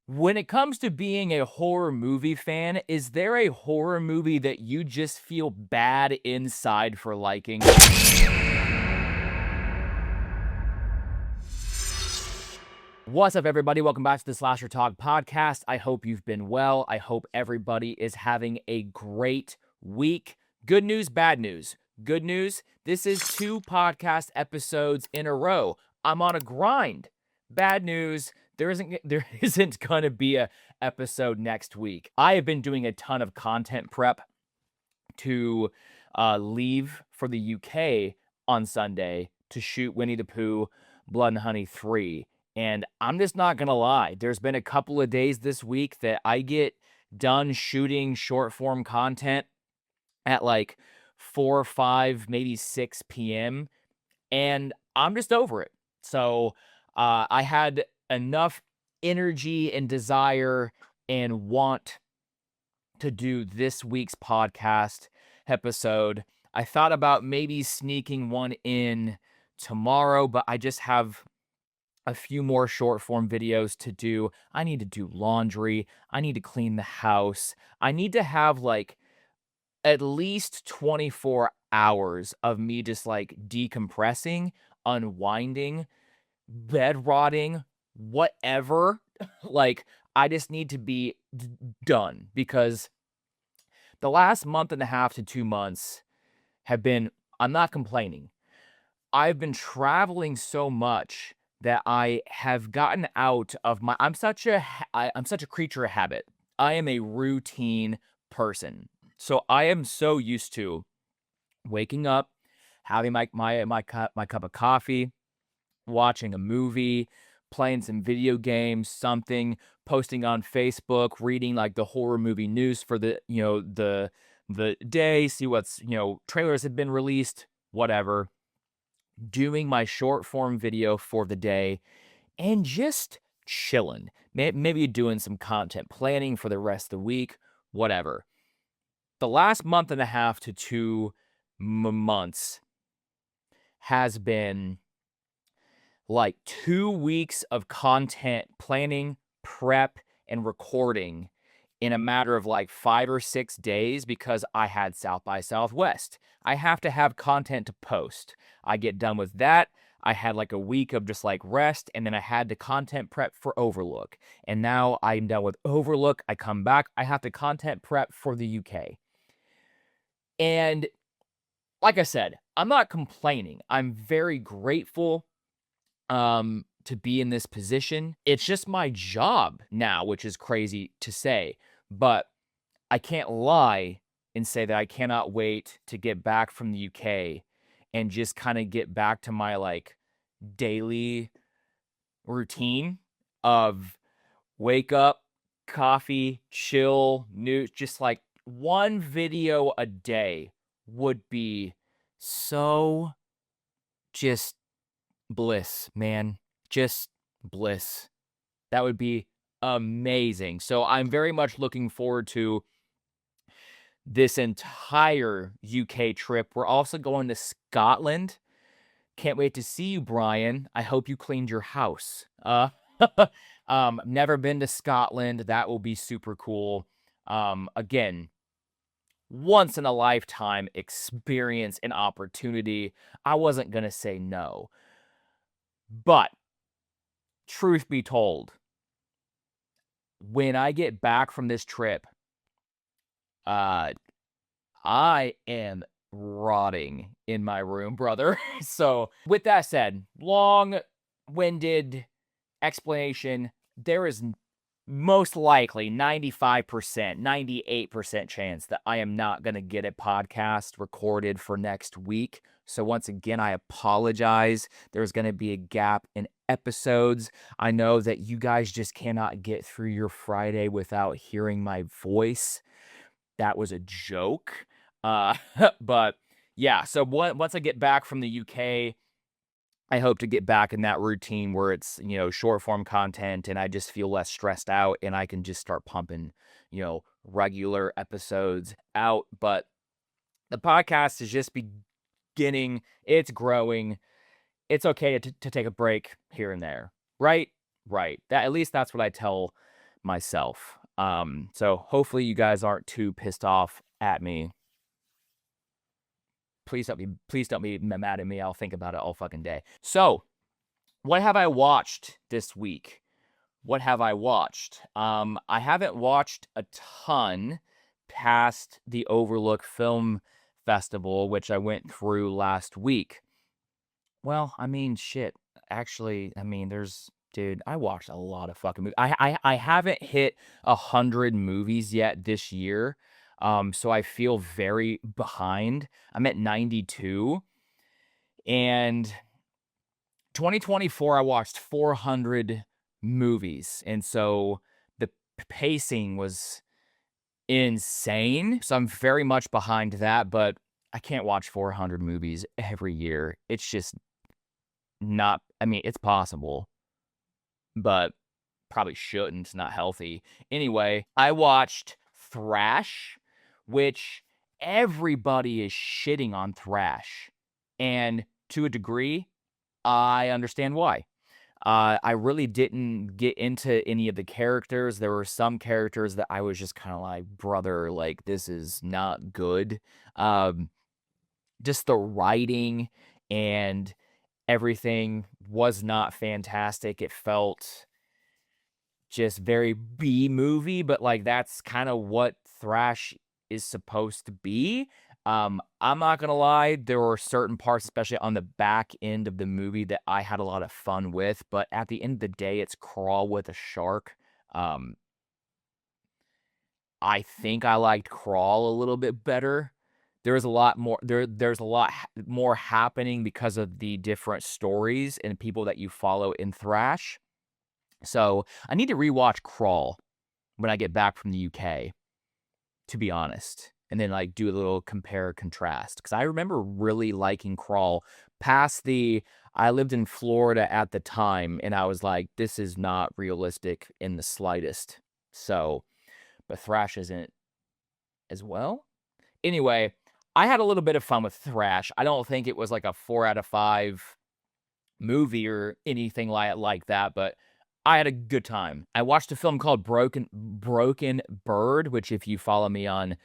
When it comes to being a horror movie fan, is there a horror movie that you just feel bad inside for liking? What's up, everybody? Welcome back to the SlasherTalk podcast. I hope you've been well. I hope everybody is having a great week. Good news, bad news. Good news, this is 2 podcast episodes in a row. I'm on a grind. Bad news, there isn't gonna be a episode next week. I have been doing a ton of content prep to leave for the UK on Sunday to shoot Winnie the Pooh Blood and Honey 3. And I'm just not going to lie. There's been a couple of days this week that I get done shooting short form content at like 4 or 5, maybe 6 p.m. And I'm just over it. So I had enough energy and desire and want to do this week's podcast episode. I thought about maybe sneaking one in tomorrow, but I just have a few more short form videos to do. I need to do laundry. I need to clean the house. I need to have like at least 24 hours of me just like decompressing, unwinding, bed rotting, whatever. Like, I just need to be done because the last month and a half to 2 months have been, I'm not complaining. I've been traveling so much that I have gotten out of my I'm such a creature of habit. I am a routine person. So I am so used to waking up, having my cup of coffee, watching a movie, playing some video games, something, posting on Facebook, reading like the horror movie news for the day, see what's, trailers have been released, whatever, doing my short form video for the day and just chilling. Maybe doing some content planning for the rest of the week, whatever. The last month and a half to 2 months has been like 2 weeks of content planning, prep, and recording in a matter of like 5 or 6 days because I had South by Southwest. I have to have content to post. I get done with that. I had like a week of just like rest, and then I had the content prep for Overlook. And now I'm done with Overlook. I come back. I have to content prep for the UK. And like I said, I'm not complaining. I'm very grateful to be in this position. It's just my job now, which is crazy to say, but I can't lie and say that I cannot wait to get back from the UK and just kind of get back to my like daily routine of wake up, coffee, chill, news, just like one video a day would be so just bliss, man. Just bliss. That would be amazing. So I'm very much looking forward to this entire UK trip. We're also going to Scotland. Can't wait to see you, Brian. I hope you cleaned your house. Never been to Scotland. That will be super cool. Again, once in a lifetime experience and opportunity. I wasn't going to say no. But truth be told, when I get back from this trip, I am rotting in my room, brother. So with that said, long-winded explanation, there is most likely 95%, 98% chance that I am not going to get a podcast recorded for next week. So once again, I apologize. There's going to be a gap in episodes. I know that you guys just cannot get through your Friday without hearing my voice. That was a joke. But yeah, so once I get back from the UK, I hope to get back in that routine where it's, short form content and I just feel less stressed out and I can just start pumping, regular episodes out. But the podcast is just beginning. It's growing. It's okay to take a break here and there. Right? Right. At least that's what I tell myself. So hopefully you guys aren't too pissed off at me. Please don't be mad at me. I'll think about it all fucking day. So, what have I watched this week? What have I watched? I haven't watched a ton past the Overlook Film Festival, which I went through last week. Well, I mean, shit. Actually, I mean, dude, I watched a lot of fucking movies. I haven't hit 100 movies yet this year. So I feel very behind. I'm at 92. And 2024, I watched 400 movies. And so the pacing was insane. So I'm very much behind that, but I can't watch 400 movies every year. It's just not, I mean, it's possible, but probably shouldn't. It's not healthy. Anyway, I watched Thrash, which everybody is shitting on Thrash. And to a degree, I understand why. I really didn't get into any of the characters. There were some characters that I was just kind of like, brother, like, this is not good. Just the writing and everything was not fantastic. It felt just very B movie, but like that's kind of what Thrash is supposed to be. I'm not gonna lie, there were certain parts, especially on the back end of the movie, that I had a lot of fun with, but at the end of the day, it's Crawl with a Shark. I think I liked Crawl a little bit better. There's a lot more there's a lot more happening because of the different stories and people that you follow in Thrash. So I need to rewatch Crawl when I get back from the UK, to be honest, and then like do a little compare contrast, because I remember really liking Crawl past I lived in Florida at the time, and I was like, this is not realistic in the slightest. So, but Thrash isn't as well. Anyway, I had a little bit of fun with Thrash. I don't think it was like a 4 out of 5 movie or anything like that, but I had a good time. I watched a film called Broken Bird, which if you follow me on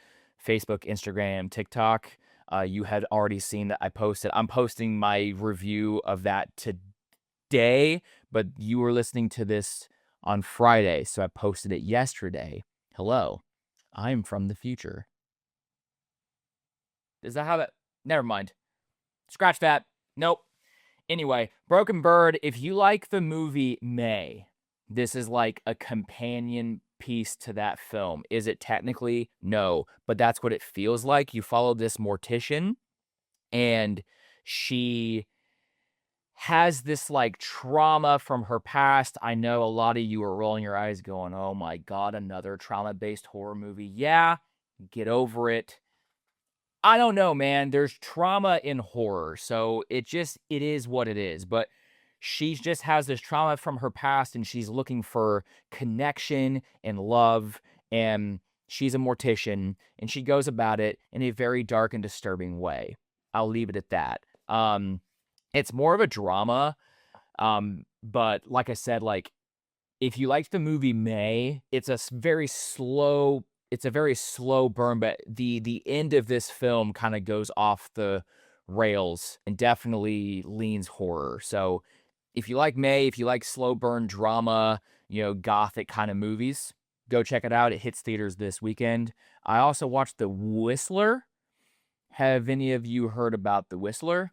Facebook, Instagram, TikTok, you had already seen that I posted. I'm posting my review of that today, but you were listening to this on Friday, so I posted it yesterday. Hello, I'm from the future. Does that have it? Never mind. Scratch that. Nope. Anyway, Broken Bird, if you like the movie May, this is like a companion piece to that film. Is it technically? No, but that's what it feels like. You follow this mortician, and she has this like trauma from her past. I know a lot of you are rolling your eyes going, oh my God, another trauma-based horror movie. Yeah, get over it. I don't know, man. There's trauma in horror, so it is what it is. But she just has this trauma from her past, and she's looking for connection and love, and she's a mortician, and she goes about it in a very dark and disturbing way. I'll leave it at that. It's more of a drama, but like I said, like, if you liked the movie May, it's a very slow burn, but the end of this film kind of goes off the rails and definitely leans horror. So if you like May, if you like slow burn drama, gothic kind of movies, go check it out. It hits theaters this weekend. I also watched The Whistler. Have any of you heard about The Whistler?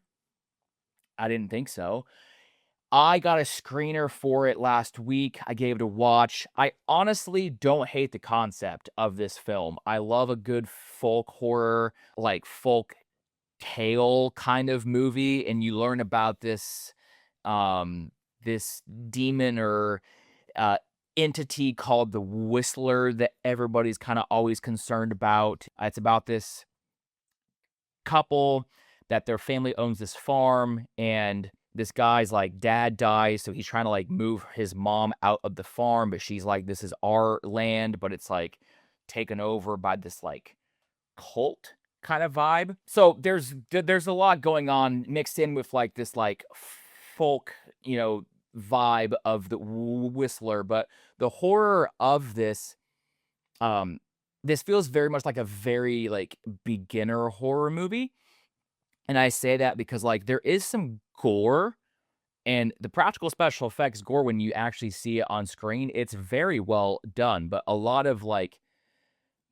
I didn't think so. I got a screener for it last week. I gave it a watch. I honestly don't hate the concept of this film. I love a good folk horror, like folk tale kind of movie, and you learn about this this demon or entity called the Whistler that everybody's kind of always concerned about. It's about this couple that their family owns this farm, and this guy's like dad dies, so he's trying to like move his mom out of the farm, but she's like, this is our land, but it's like taken over by this like cult kind of vibe. So there's a lot going on mixed in with like this like folk, vibe of the Whistler. But the horror of this, this feels very much like a very, like, beginner horror movie, and I say that because, like, there is some gore, and the practical special effects gore when you actually see it on screen, it's very well done, but a lot of, like,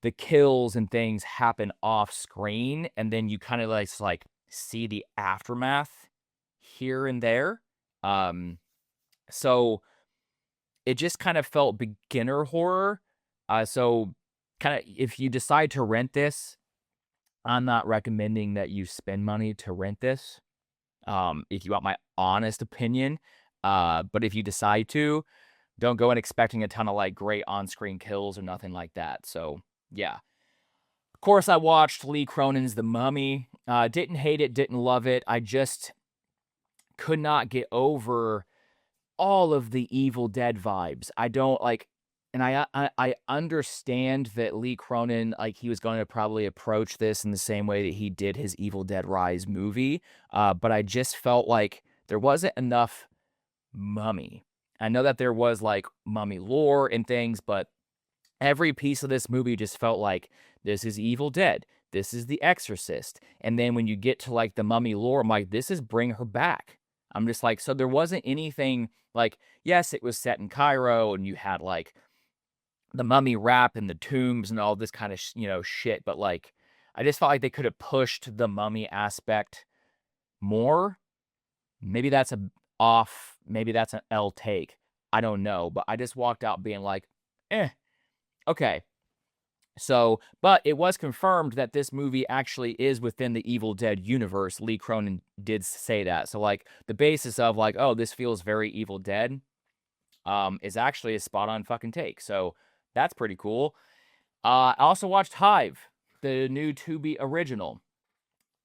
the kills and things happen off screen, and then you kinda, like, see the aftermath here and there. So it just kind of felt beginner horror. So kinda if you decide to rent this, I'm not recommending that you spend money to rent this, if you want my honest opinion. But if you decide to, don't go in expecting a ton of, like, great on-screen kills or nothing like that. So, yeah. Of course, I watched Lee Cronin's The Mummy. Didn't hate it, didn't love it. I just could not get over all of the Evil Dead vibes. I don't like, and I understand that Lee Cronin, like, he was going to probably approach this in the same way that he did his Evil Dead Rise movie, but I just felt like there wasn't enough Mummy. I know that there was, like, Mummy lore and things, but every piece of this movie just felt like, this is Evil Dead, this is The Exorcist, and then when you get to, like, the Mummy lore, I'm like, this is Bring Her Back. I'm just like, so there wasn't anything, like, yes, it was set in Cairo, and you had, like, the mummy rap and the tombs and all this kind of, shit, but, like, I just felt like they could have pushed the mummy aspect more. Maybe that's maybe that's an L take. I don't know, but I just walked out being like, okay. So, but it was confirmed that this movie actually is within the Evil Dead universe. Lee Cronin did say that. So, like, the basis of, like, oh, this feels very Evil Dead, is actually a spot on fucking take. So that's pretty cool. I also watched Hive, the new Tubi original.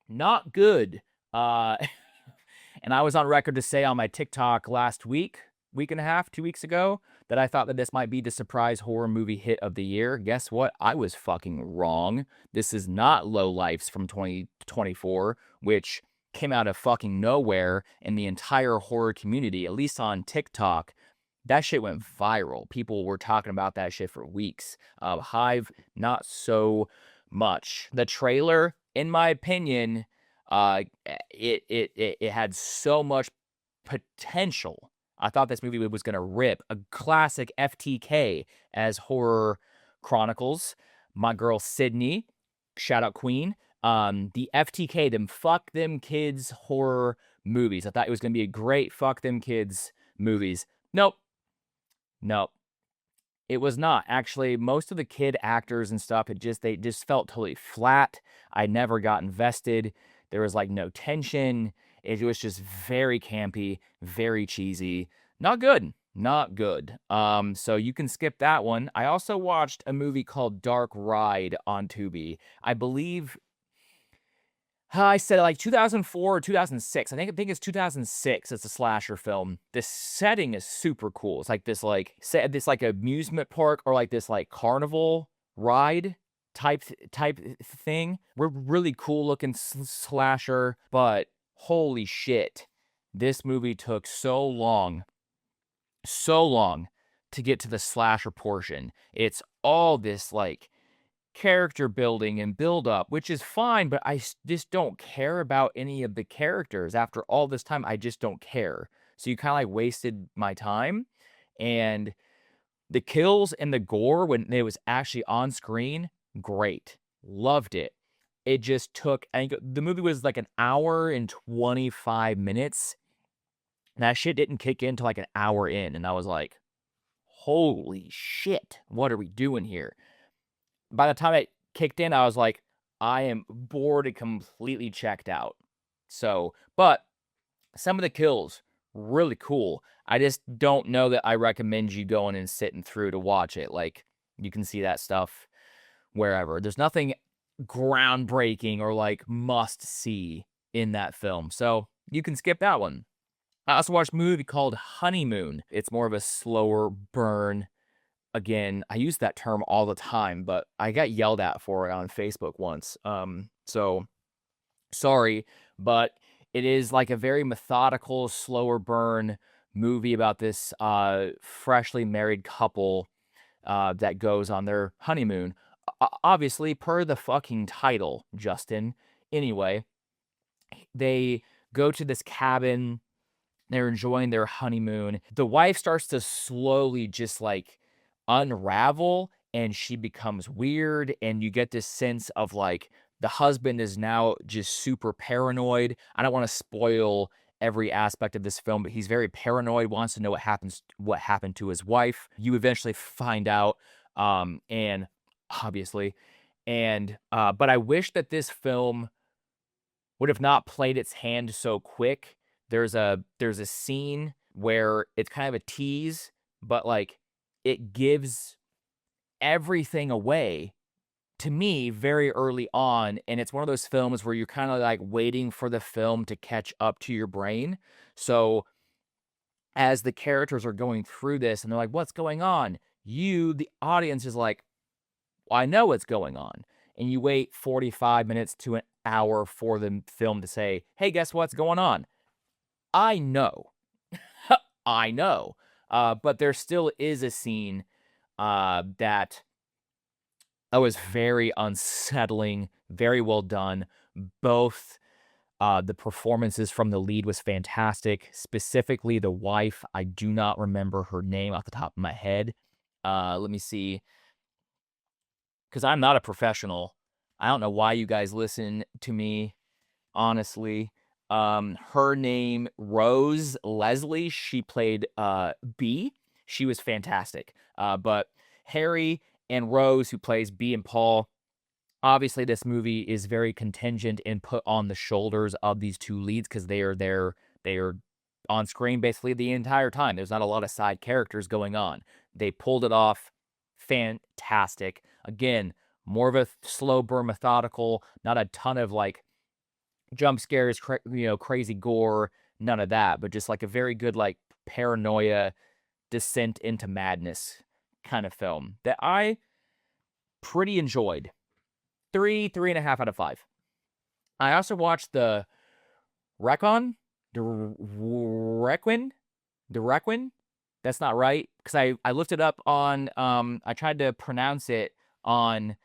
Not good. And I was on record to say on my TikTok last week and a half, 2 weeks ago, that I thought that this might be the surprise horror movie hit of the year. Guess what? I was fucking wrong. This is not Low Lifes from 2024, which came out of fucking nowhere in the entire horror community, at least on TikTok. That shit went viral. People were talking about that shit for weeks. Hive, not so much. The trailer, in my opinion, it had so much potential. I thought this movie was gonna rip. A classic FTK as horror chronicles. My girl Sydney, shout out Queen. The FTK, them fuck them kids horror movies. I thought it was gonna be a great fuck them kids movies. Nope. It was not. Actually, most of the kid actors and stuff, they just felt totally flat. I never got invested. There was, like, no tension. It was just very campy, very cheesy. Not good. Not good. So you can skip that one. I also watched a movie called Dark Ride on Tubi. I believe I said, like, 2004 or 2006. I think it's 2006. It's a slasher film. The setting is super cool. It's like this like amusement park or like this like carnival ride type thing. We're really cool looking slasher, but holy shit, this movie took so long to get to the slasher portion. It's all this like character building and build up, which is fine, but I just don't care about any of the characters. After all this time, I just don't care. So you kind of like wasted my time. And the kills and the gore when it was actually on screen, great. Loved it. It just took, I think the movie was like an hour and 25 minutes. And that shit didn't kick in till like an hour in. And I was like, holy shit, what are we doing here? By the time it kicked in, I was like, I am bored and completely checked out. So, but some of the kills, really cool. I just don't know that I recommend you going and sitting through to watch it. Like, you can see that stuff wherever. There's nothing groundbreaking or like must see in that film. So you can skip that one. I also watched a movie called Honeymoon. It's more of a slower burn. Again, I use that term all the time, but I got yelled at for it on Facebook once. So sorry, but it is like a very methodical, slower burn movie about this freshly married couple that goes on their honeymoon. Obviously, per the fucking title, Justin. Anyway, they go to this cabin. They're enjoying their honeymoon. The wife starts to slowly just like unravel and she becomes weird. And you get this sense of like the husband is now just super paranoid. I don't want to spoil every aspect of this film, but he's very paranoid, wants to know what happened to his wife. You eventually find out, and obviously, and but I wish that this film would have not played its hand so quick. There's a scene where it's kind of a tease, but like it gives everything away to me very early on, and it's one of those films where you're kind of like waiting for the film to catch up to your brain. So as the characters are going through this and they're like, "What's going on?" You, the audience, is like, well, I know what's going on. And you wait 45 minutes to an hour for the film to say, hey, guess what's going on? I know. I know. But there still is a scene that was very unsettling, very well done. Both the performances from the lead was fantastic. Specifically, the wife. I do not remember her name off the top of my head. Let me see. Because I'm not a professional. I don't know why you guys listen to me, honestly. Her name, Rose Leslie. She played B. She was fantastic. But Harry and Rose, who plays B and Paul, obviously this movie is very contingent and put on the shoulders of these two leads because they are there. They are on screen basically the entire time. There's not a lot of side characters going on. They pulled it off. Fantastic. Again, more of a slow burn, methodical, not a ton of like jump scares, crazy gore, none of that, but just like a very good like paranoia descent into madness kind of film that I pretty enjoyed. 3.5 out of 5. I also watched the Recon, the Requin. That's not right because I looked it up on I tried to pronounce it on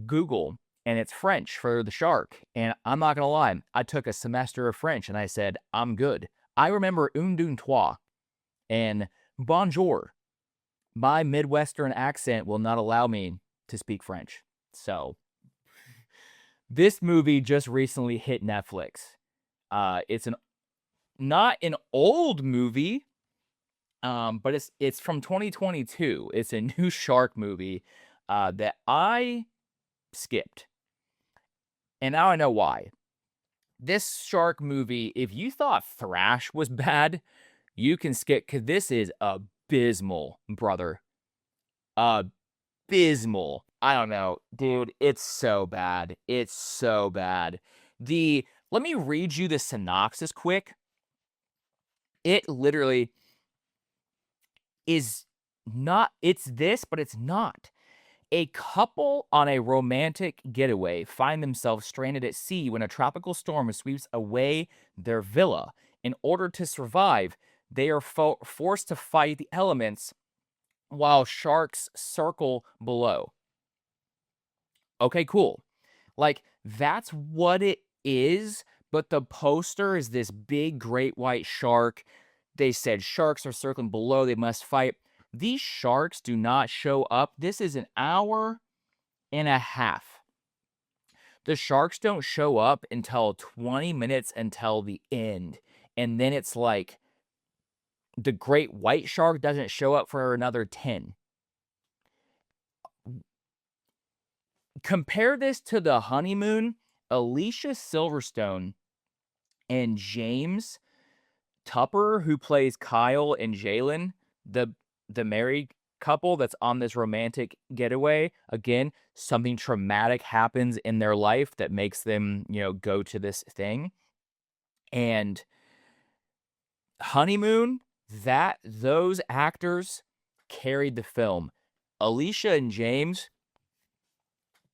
Google, and it's French for the shark. And I'm not gonna lie, I took a semester of French and I said I'm good. I remember un, deux, trois, and bonjour. My Midwestern accent will not allow me to speak French. So this movie just recently hit Netflix. It's not an old movie, but it's from 2022. It's a new shark movie that I skipped. And now I know why. This shark movie, if you thought Thrash was bad, you can skip because this is abysmal, brother. Abysmal. I don't know, dude. It's so bad. It's so bad. Let me read you the synopsis quick. It literally is not, it's this, but it's not. A couple on a romantic getaway find themselves stranded at sea when a tropical storm sweeps away their villa. In order to survive, they are forced to fight the elements while sharks circle below. Okay, cool. Like, that's what it is, but the poster is this big great white shark. They said sharks are circling below, they must fight. These sharks do not show up. This is an hour and a half. The sharks don't show up until 20 minutes until the end. And then it's like the great white shark doesn't show up for another 10. Compare this to The Honeymoon. Alicia Silverstone and James Tupper, who plays Kyle and Jalen, the married couple that's on this romantic getaway. Again, something traumatic happens in their life that makes them, go to this thing. And Honeymoon, those actors carried the film. Alicia and James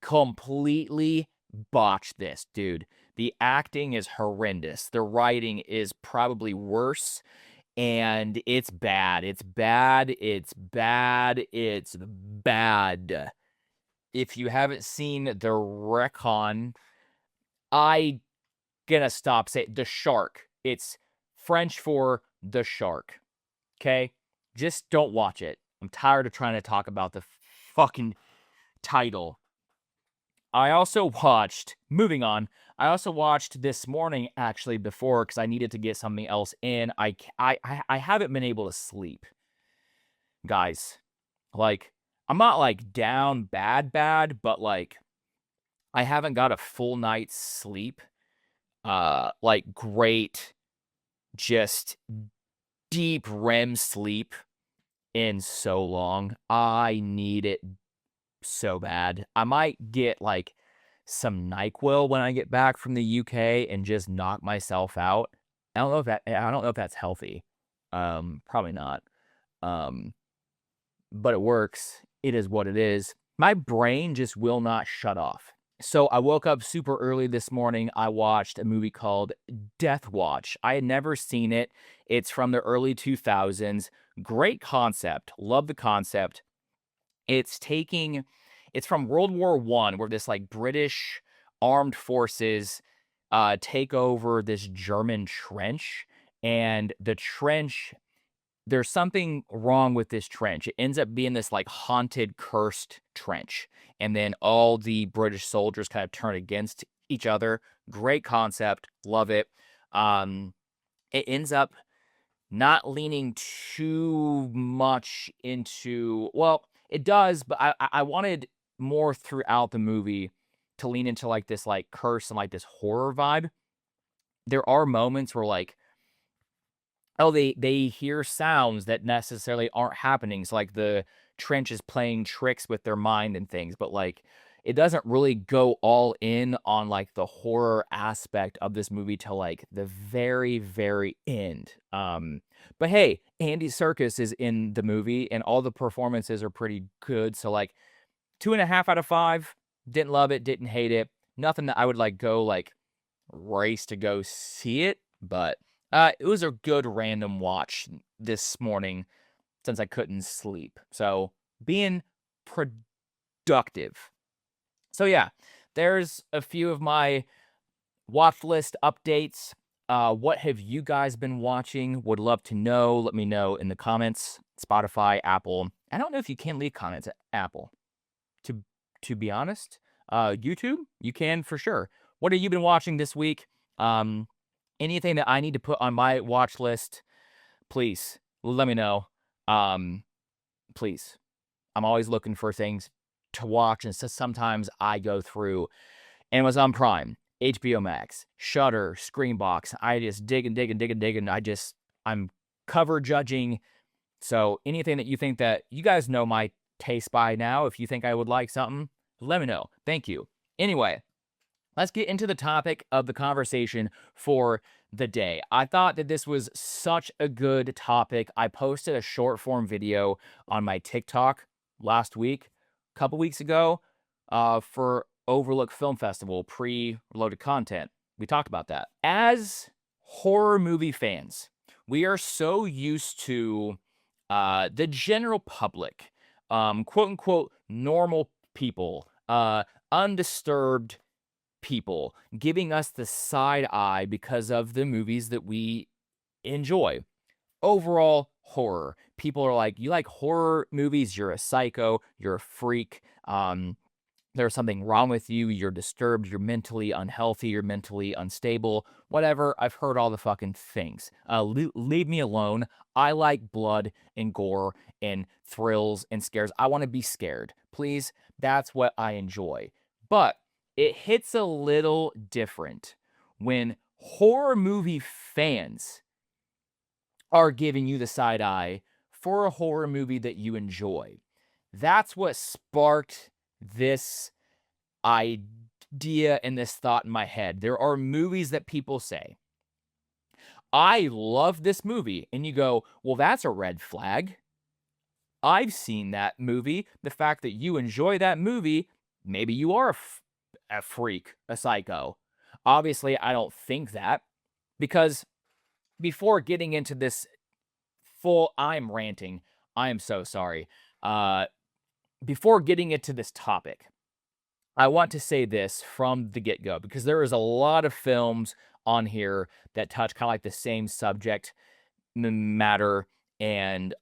completely botched this, dude. The acting is horrendous. The writing is probably worse. and it's bad. It's bad. It's bad. It's bad. If you haven't seen the Recon, I gonna stop saying the shark. It's French for the shark. Okay? Just don't watch it. I'm tired of trying to talk about the fucking title. I also watched, moving on, I also watched this morning actually before because I needed to get something else in. I haven't been able to sleep, guys. Like, I'm not like down bad, but like I haven't got a full night's sleep. Like great, just deep REM sleep in so long. I need it so bad. I might get like some NyQuil when I get back from the UK and just knock myself out. I don't know if that's healthy. Probably not. But it works. It is what it is. My brain just will not shut off. So I woke up super early this morning. I watched a movie called Death Watch. I had never seen it. It's from the early 2000s. Great concept. Love the concept. It's from World War I, where this like British armed forces take over this German trench, and the trench, there's something wrong with this trench. It ends up being this like haunted, cursed trench. And then all the British soldiers kind of turn against each other. Great concept. Love it. It ends up not leaning too much into, well, it does, but I wanted more throughout the movie to lean into like this like curse and like this horror vibe. There are moments where like, oh, they hear sounds that necessarily aren't happening. So like the trench is playing tricks with their mind and things, but like it doesn't really go all in on like the horror aspect of this movie till like the very, very end. But hey, Andy Serkis is in the movie and all the performances are pretty good. So like 2.5 out of 5. Didn't love it, didn't hate it. Nothing that I would like go like race to go see it, but it was a good random watch this morning since I couldn't sleep. So being productive. So yeah, there's a few of my watch list updates. What have you guys been watching? Would love to know. Let me know in the comments. Spotify, Apple. I don't know if you can leave comments at Apple. To be honest, YouTube, you can for sure. What have you been watching this week? Anything that I need to put on my watch list, please let me know. Please. I'm always looking for things to watch, and so sometimes I go through Amazon Prime, HBO Max, Shudder, Screenbox. I just dig and dig and dig and dig, and I'm cover judging. So anything that you think that you guys know my taste by now, if you think I would like something, let me know. Thank you. Anyway, let's get into the topic of the conversation for the day. I thought that this was such a good topic. I posted a short form video on my TikTok last week, a couple weeks ago, for Overlook Film Festival pre-loaded content. We talked about that. As horror movie fans, we are so used to the general public, quote unquote, normal people, undisturbed people giving us the side eye because of the movies that we enjoy. Overall horror. People are like, you like horror movies? You're a psycho. You're a freak. There's something wrong with you. You're disturbed. You're mentally unhealthy. You're mentally unstable. Whatever. I've heard all the fucking things. Leave me alone. I like blood and gore and thrills and scares. I want to be scared. Please. That's what I enjoy. But it hits a little different when horror movie fans are giving you the side eye for a horror movie that you enjoy. That's what sparked this idea and this thought in my head. There are movies that people say, I love this movie. And you go, well, that's a red flag. I've seen that movie. The fact that you enjoy that movie, maybe you are a freak, a psycho. Obviously, I don't think that, because before getting into this I'm ranting. I am so sorry. Before getting into this topic, I want to say this from the get-go because there is a lot of films on here that touch kind of like the same subject matter, and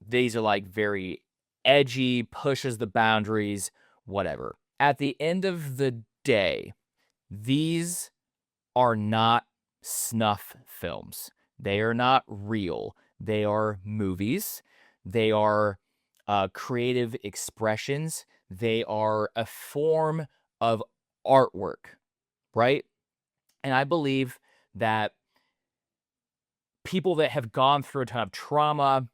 these are like very edgy, pushes the boundaries, whatever. At the end of the day, these are not snuff films. They are not real. They are movies. They are creative expressions. They are a form of artwork, right? And I believe that people that have gone through a ton of trauma,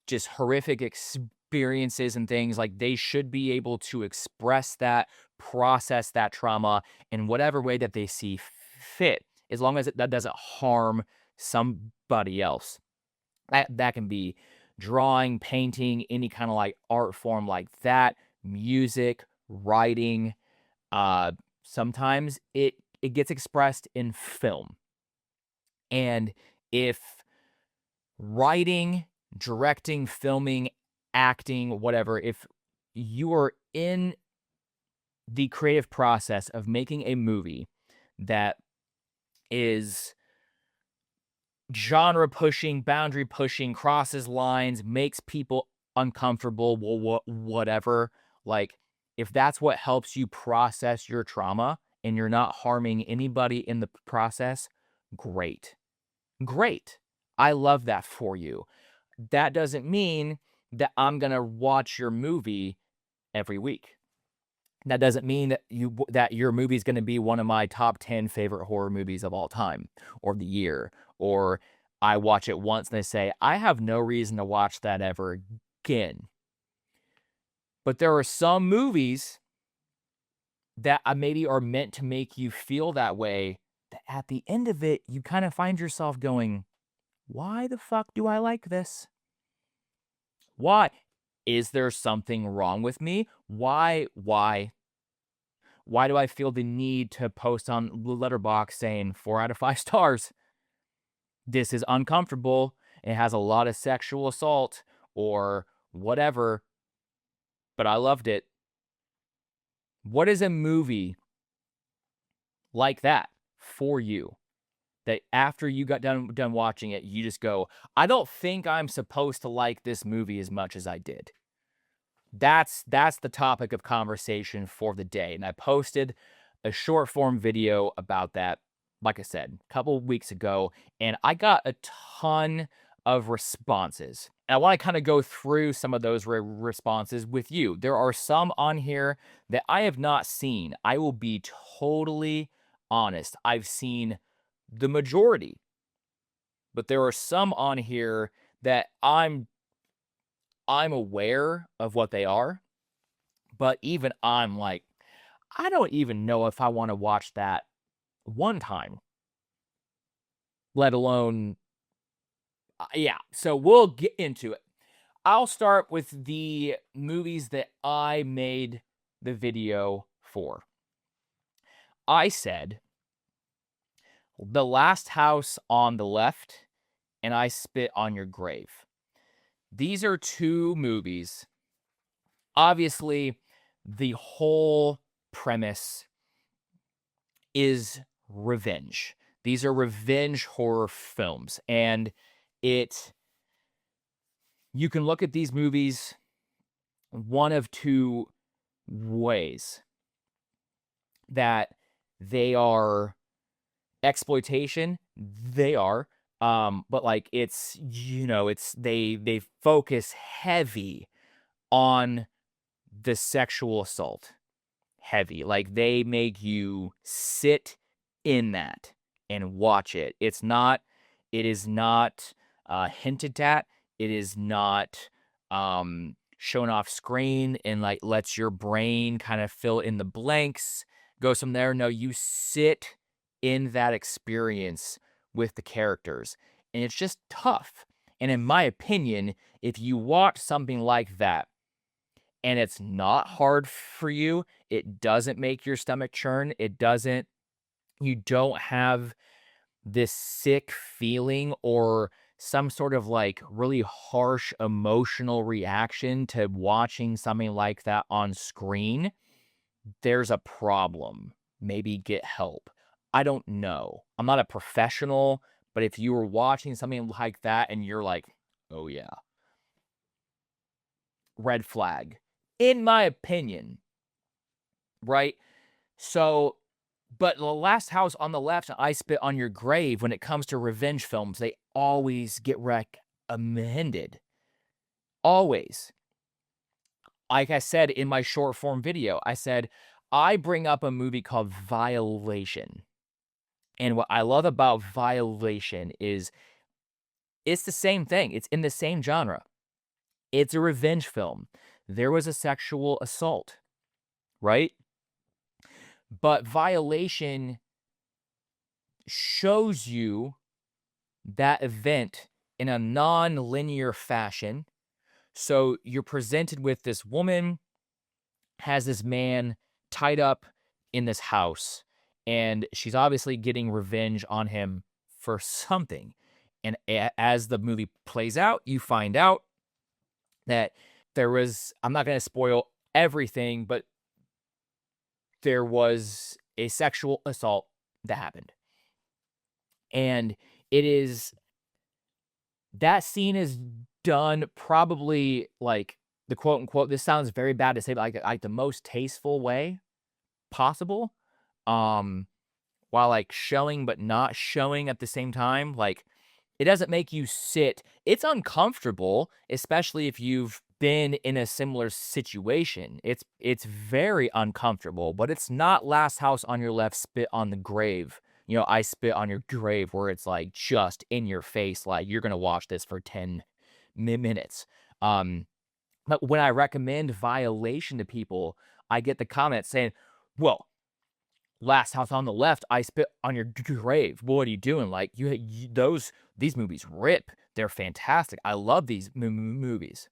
just horrific experiences and things, like they should be able to express that, process that trauma in whatever way that they see fit, as long as that doesn't harm somebody else. That can be drawing, painting, any kind of like art form like that, music, writing. Sometimes it gets expressed in film. And if writing, directing, filming, acting, whatever, if you are in the creative process of making a movie that is genre pushing, boundary pushing, crosses lines, makes people uncomfortable, whatever, like if that's what helps you process your trauma and you're not harming anybody in the process, great. Great. I love that for you. That doesn't mean that I'm going to watch your movie every week. That doesn't mean that your movie is going to be one of my top 10 favorite horror movies of all time or the year, or I watch it once and I say, I have no reason to watch that ever again. But there are some movies that maybe are meant to make you feel that way, that at the end of it, you kind of find yourself going, why the fuck do I like this? Why? Is there something wrong with me? Why do I feel the need to post on Letterboxd saying 4 out of 5 stars? This is uncomfortable. It has a lot of sexual assault or whatever, but I loved it. What is a movie like that for you? That after you got done watching it, you just go, I don't think I'm supposed to like this movie as much as I did. That's the topic of conversation for the day. And I posted a short form video about that, like I said, a couple of weeks ago, and I got a ton of responses. And I want to kind of go through some of those responses with you. There are some on here that I have not seen. I will be totally honest. I've seen the majority, but there are some on here that I'm aware of what they are, but even I'm like, I don't even know if I want to watch that one time, let alone, yeah. So we'll get into it. I'll start with the movies that I made the video for. I said The Last House on the Left and I Spit on Your Grave. These are two movies. Obviously, the whole premise is revenge. These are revenge horror films, and you can look at these movies one of two ways: that they are exploitation, they are, but like it's they focus heavy on the sexual assault. Heavy. Like they make you sit in that and watch it. It is not hinted at. It is not shown off screen and like lets your brain kind of fill in the blanks, goes from there. No, you sit in that experience with the characters. And it's just tough. And in my opinion, if you watch something like that, and it's not hard for you, it doesn't make your stomach churn, you don't have this sick feeling or some sort of like really harsh emotional reaction to watching something like that on screen, there's a problem. Maybe get help. I don't know. I'm not a professional, but if you were watching something like that and you're like, oh yeah, red flag, in my opinion, right? So, but The Last House on the Left and I Spit on Your Grave, when it comes to revenge films, they always get recommended. Always. Like I said in my short form video, I said, I bring up a movie called Violation. And what I love about Violation is it's the same thing. It's in the same genre. It's a revenge film. There was a sexual assault, right? But Violation shows you that event in a non-linear fashion. So you're presented with this woman has this man tied up in this house, and she's obviously getting revenge on him for something. And as the movie plays out, you find out that I'm not going to spoil everything, but there was a sexual assault that happened. And that scene is done probably like the quote unquote, this sounds very bad to say, but like the most tasteful way possible. While like showing but not showing at the same time. Like, it doesn't make you sit. It's uncomfortable, especially if you've been in a similar situation. It's very uncomfortable, but it's not Last House on Your Left, Spit on the Grave. I Spit on Your Grave, where it's like just in your face, like you're gonna watch this for 10 minutes. But when I recommend Violation to people, I get the comments saying, well, Last House on the Left, I Spit on Your Grave. What are you doing? Like, these movies rip. They're fantastic. I love these movies.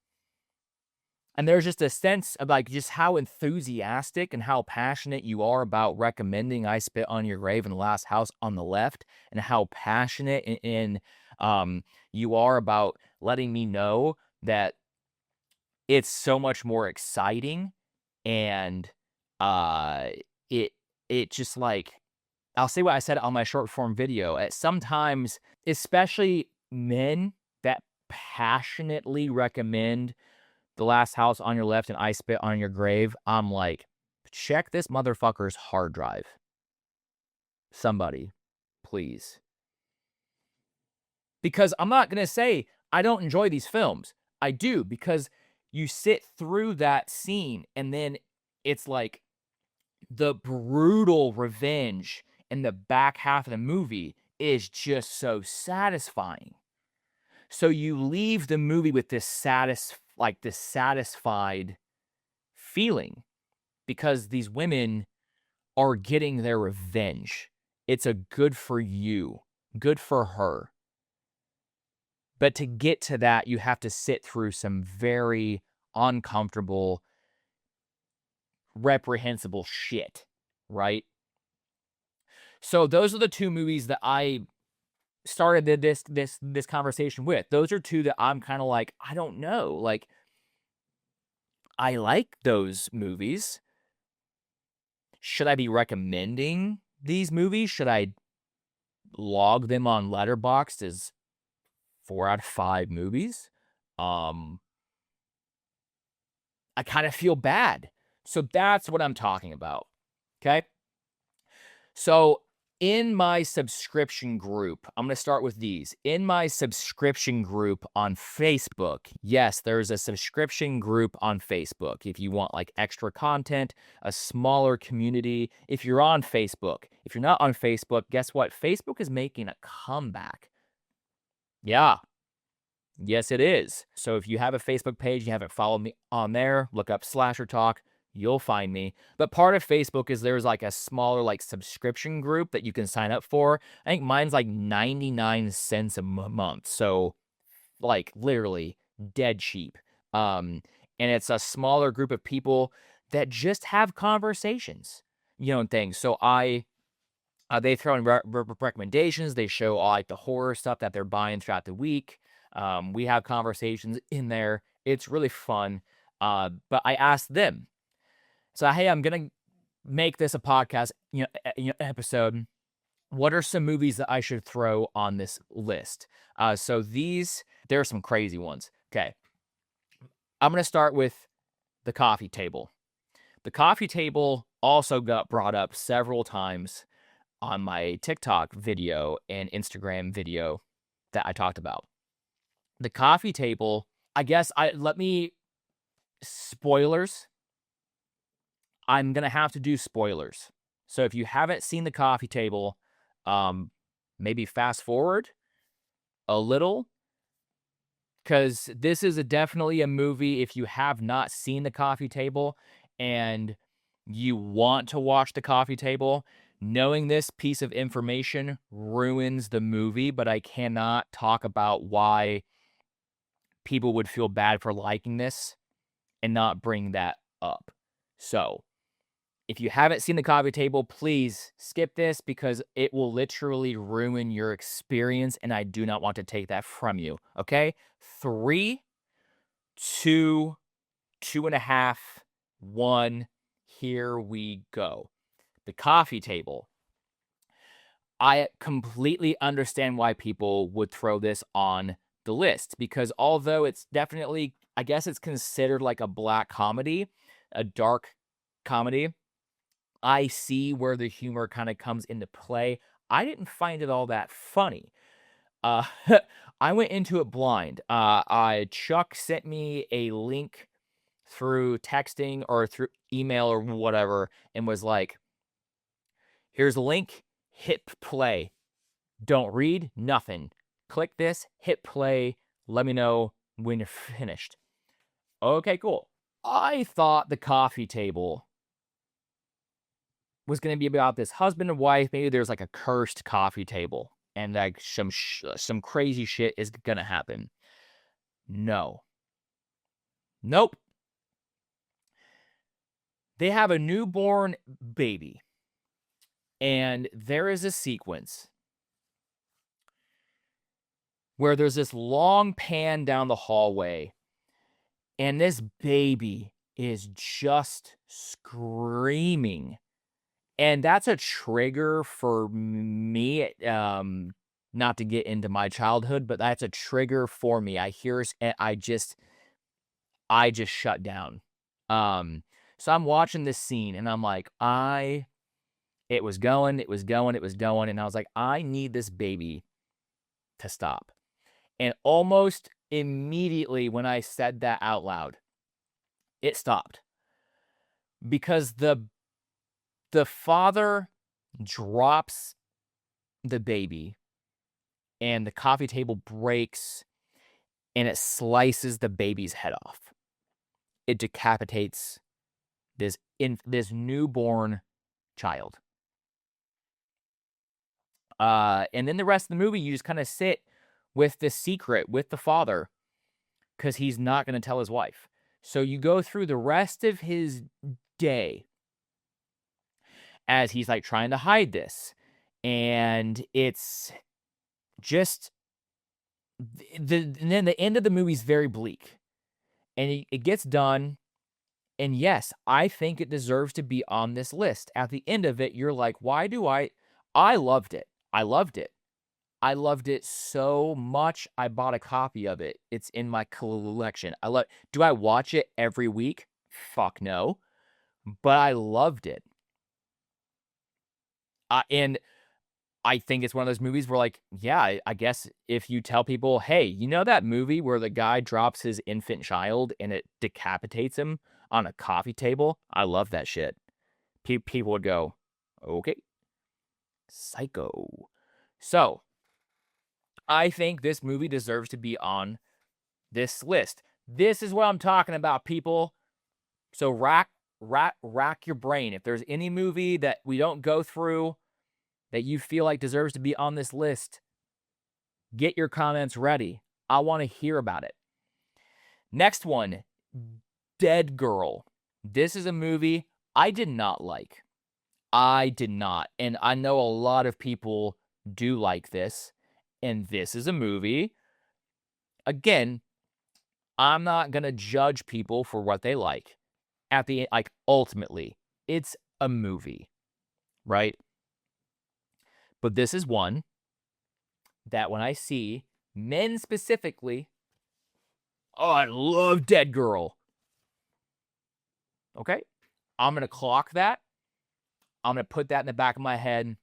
And there's just a sense of like just how enthusiastic and how passionate you are about recommending I Spit on Your Grave and Last House on the Left, and how passionate you are about letting me know that it's so much more exciting. And it just like, I'll say what I said on my short form video. Sometimes, especially men that passionately recommend The Last House on Your Left and I Spit on Your Grave, I'm like, check this motherfucker's hard drive. Somebody, please. Because I'm not going to say I don't enjoy these films. I do, because you sit through that scene and then it's like the brutal revenge in the back half of the movie is just so satisfying. So you leave the movie with this satisfied feeling, because these women are getting their revenge. It's a good for you, good for her. But to get to that, you have to sit through some very uncomfortable, reprehensible shit, right? So those are the two movies that I started this conversation with. Those are two that I'm kind of like, I don't know. Like, I like those movies. Should I be recommending these movies? Should I log them on Letterboxd as 4 out of 5 movies? I kind of feel bad. So that's what I'm talking about. Okay? So in my subscription group, I'm going to start with these. In my subscription group on Facebook, yes, there's a subscription group on Facebook. If you want like extra content, a smaller community, if you're on Facebook. If you're not on Facebook, guess what? Facebook is making a comeback. Yeah. Yes, it is. So if you have a Facebook page, you haven't followed me on there, look up SlasherTalk. You'll find me. But part of Facebook is there's like a smaller like subscription group that you can sign up for. I think mine's like 99 cents a month. So like literally dead cheap. And it's a smaller group of people that just have conversations, and things. So I They throw in recommendations. They show all like the horror stuff that they're buying throughout the week. We have conversations in there. It's really fun. But I asked them, so hey, I'm gonna make this a podcast, episode. What are some movies that I should throw on this list? So there are some crazy ones. Okay, I'm gonna start with The Coffee Table. The Coffee Table also got brought up several times on my TikTok video and Instagram video that I talked about. The Coffee Table, I guess spoilers. I'm going to have to do spoilers. So if you haven't seen The Coffee Table, maybe fast forward a little, because this is definitely a movie. If you have not seen The Coffee Table and you want to watch The Coffee Table, knowing this piece of information ruins the movie, but I cannot talk about why people would feel bad for liking this and not bring that up. So, if you haven't seen The Coffee Table, please skip this because it will literally ruin your experience, and I do not want to take that from you. Okay? 3, 2, 2.5, 1. Here we go. The Coffee Table. I completely understand why people would throw this on the list because although it's definitely, I guess it's considered like a black comedy, a dark comedy, I see where the humor kind of comes into play. I didn't find it all that funny. I went into it blind. Chuck sent me a link through texting or through email or whatever and was like, here's a link, hit play. Don't read, nothing. Click this, hit play, let me know when you're finished. Okay, cool. I thought The Coffee Table was going to be about this husband and wife. Maybe there's like a cursed coffee table and like some crazy shit is going to happen. No. Nope. They have a newborn baby. And there is a sequence where there's this long pan down the hallway and this baby is just screaming. And that's a trigger for me, not to get into my childhood, but that's a trigger for me. I hear and I just shut down. So I'm watching this scene and I'm like, it was going, and I was like, I need this baby to stop. And almost immediately when I said that out loud, it stopped. Because the father drops the baby and the coffee table breaks and it slices the baby's head off. It decapitates this newborn child. And then the rest of the movie, you just kind of sit with this secret with the father because he's not going to tell his wife. So you go through the rest of his day as he's like trying to hide this. And it's just and then the end of the movie is very bleak. And it gets done. And yes, I think it deserves to be on this list. At the end of it, you're like, why do I loved it. I loved it. I loved it so much. I bought a copy of it. It's in my collection. Do I watch it every week? Fuck no. But I loved it. And I think it's one of those movies where, like, yeah, I guess if you tell people, hey, you know that movie where the guy drops his infant child and it decapitates him on a coffee table? I love that shit. People would go, okay. Psycho. So, I think this movie deserves to be on this list. This is what I'm talking about, people. So rack your brain. If there's any movie that we don't go through that you feel like deserves to be on this list, get your comments ready. I want to hear about it. Next one, Dead Girl. This is a movie I did not like. I did not, and I know a lot of people do like this, and this is a movie. Again, I'm not gonna judge people for what they like. At the like, ultimately, it's a movie, right? But this is one that when I see men specifically, "Oh, I love Dead Girl." Okay? I'm gonna clock that. I'm gonna put that in the back of my head,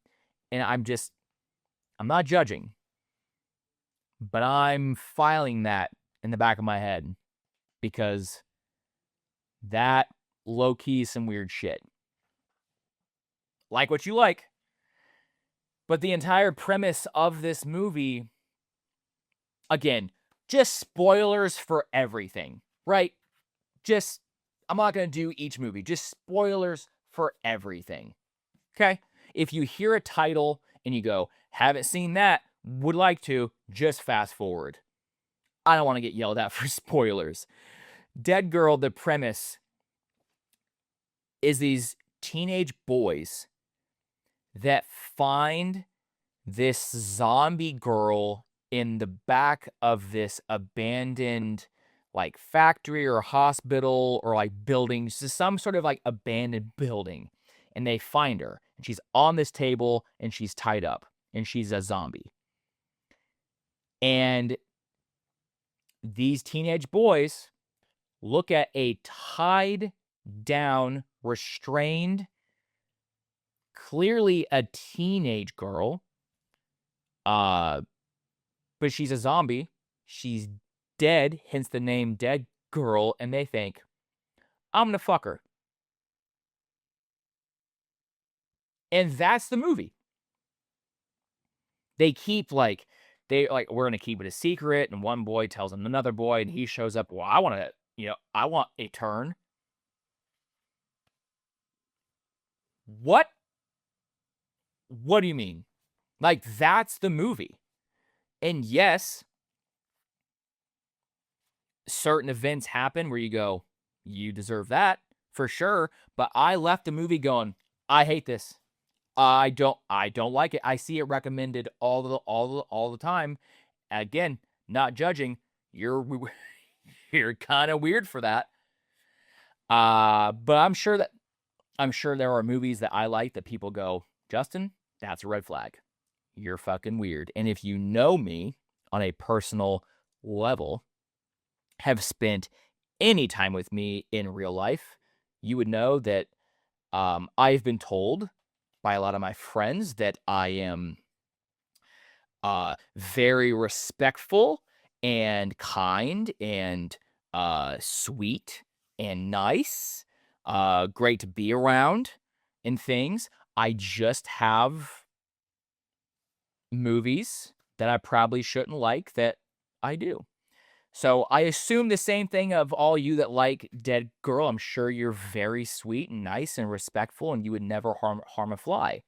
and I'm not judging, but I'm filing that in the back of my head because that low key is some weird shit. Like what you like, but the entire premise of this movie, again, just spoilers for everything, right? Just, I'm not going to do each movie, just spoilers for everything. Okay? If you hear a title and you go, haven't seen that, would like to, just fast forward. I don't want to get yelled at for spoilers. Dead Girl, the premise is these teenage boys that find this zombie girl in the back of this abandoned like factory or hospital or like building, some sort of like abandoned building. And they find her and she's on this table and she's tied up and she's a zombie. And these teenage boys look at a tied down, restrained, clearly a teenage girl, but she's a zombie. She's dead, hence the name Dead Girl, and they think, I'm gonna fuck her. And that's the movie. They keep like, we're gonna keep it a secret, and one boy tells another boy, and he shows up, well, I want a turn. What? What do you mean? Like, that's the movie. And yes, certain events happen where you go, you deserve that for sure. But I left the movie going, I hate this. I don't like it. I see it recommended all the time. Again, not judging. You're you're kind of weird for that. But I'm sure there are movies that I like that people go, Justin, that's a red flag. You're fucking weird. And if you know me on a personal level, have spent any time with me in real life, you would know that I've been told by a lot of my friends that I am very respectful and kind and sweet and nice, great to be around and things. I just have movies that I probably shouldn't like that I do. So I assume the same thing of all you that like Dead Girl. I'm sure you're very sweet and nice and respectful, and you would never harm a fly.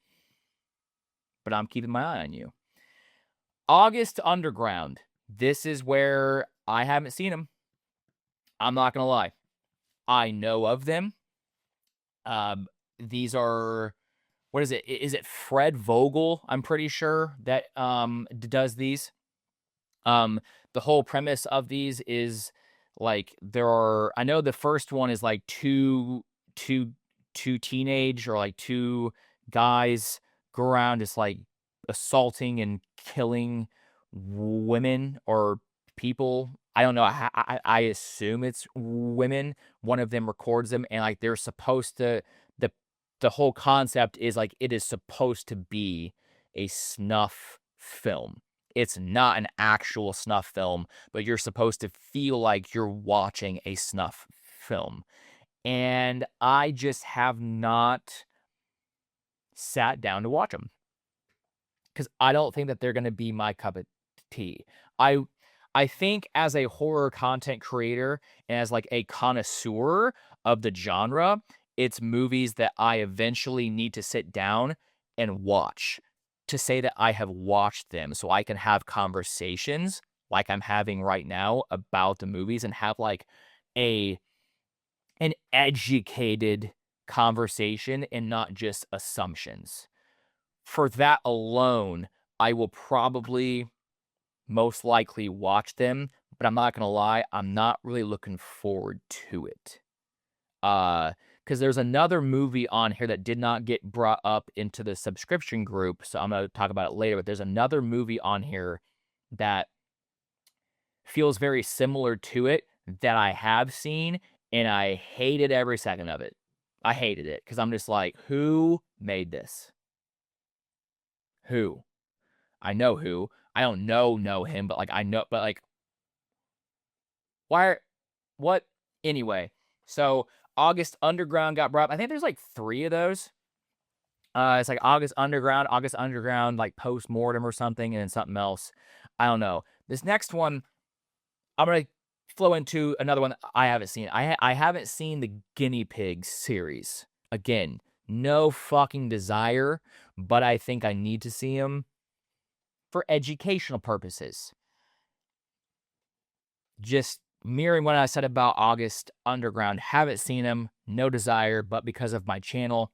But I'm keeping my eye on you. August Underground. This is where I haven't seen them. I'm not gonna lie. I know of them. These are, what is it? Is it Fred Vogel? I'm pretty sure that does these. The whole premise of these is like I know the first one is like two teenage or like two guys go around just like assaulting and killing women or people. I don't know. I assume it's women. One of them records them, and like they're supposed to. The whole concept is like it is supposed to be a snuff film. It's not an actual snuff film, but you're supposed to feel like you're watching a snuff film. And I just have not sat down to watch them because I don't think that they're going to be my cup of tea. I I think as a horror content creator and as like a connoisseur of the genre, it's movies that I eventually need to sit down and watch to say that I have watched them so I can have conversations like I'm having right now about the movies and have like a an educated conversation and not just assumptions. For that alone, I will probably most likely watch them, but I'm not gonna lie, I'm not really looking forward to it. Because there's another movie on here that did not get brought up into the subscription group, so I'm gonna talk about it later, but there's another movie on here that feels very similar to it that I have seen, and I hated every second of it. I hated it because I'm just like, who made this? Who? I know who. I don't know him, but like I know, but like why? What? Anyway, so August Underground got brought up. I think there's like 3 of those. It's like August Underground, like post mortem or something, and then something else. I don't know. This next one, I'm gonna flow into another one that I haven't seen. I haven't seen the Guinea Pig series. Again, no fucking desire, but I think I need to see them for educational purposes. Just mirroring what I said about August Underground, haven't seen them, no desire, but because of my channel,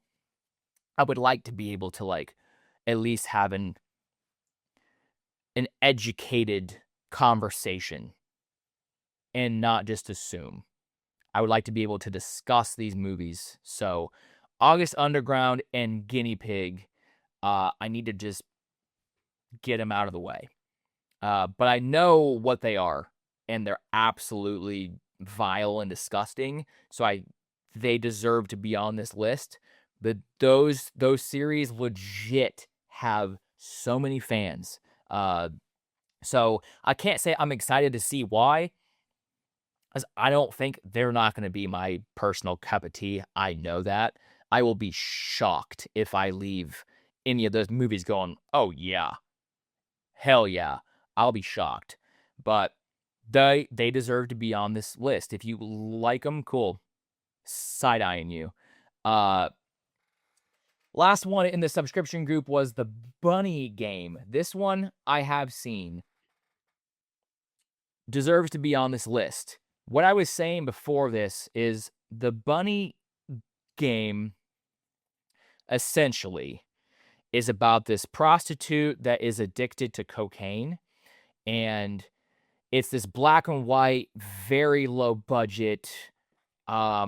I would like to be able to like at least have an educated conversation and not just assume. I would like to be able to discuss these movies. So August Underground and Guinea Pig, I need to just get them out of the way. But I know what they are, and they're absolutely vile and disgusting. So they deserve to be on this list. But those series legit have so many fans. So I can't say I'm excited to see why, as I don't think they're not going to be my personal cup of tea. I know that. I will be shocked if I leave any of those movies going, oh yeah, hell yeah. I'll be shocked. But they deserve to be on this list. If you like them, cool. Side-eyeing you. Last one in the subscription group was the Bunny Game. This one I have seen. Deserves to be on this list. What I was saying before this is the Bunny Game essentially is about this prostitute that is addicted to cocaine, and it's this black and white, very low budget. I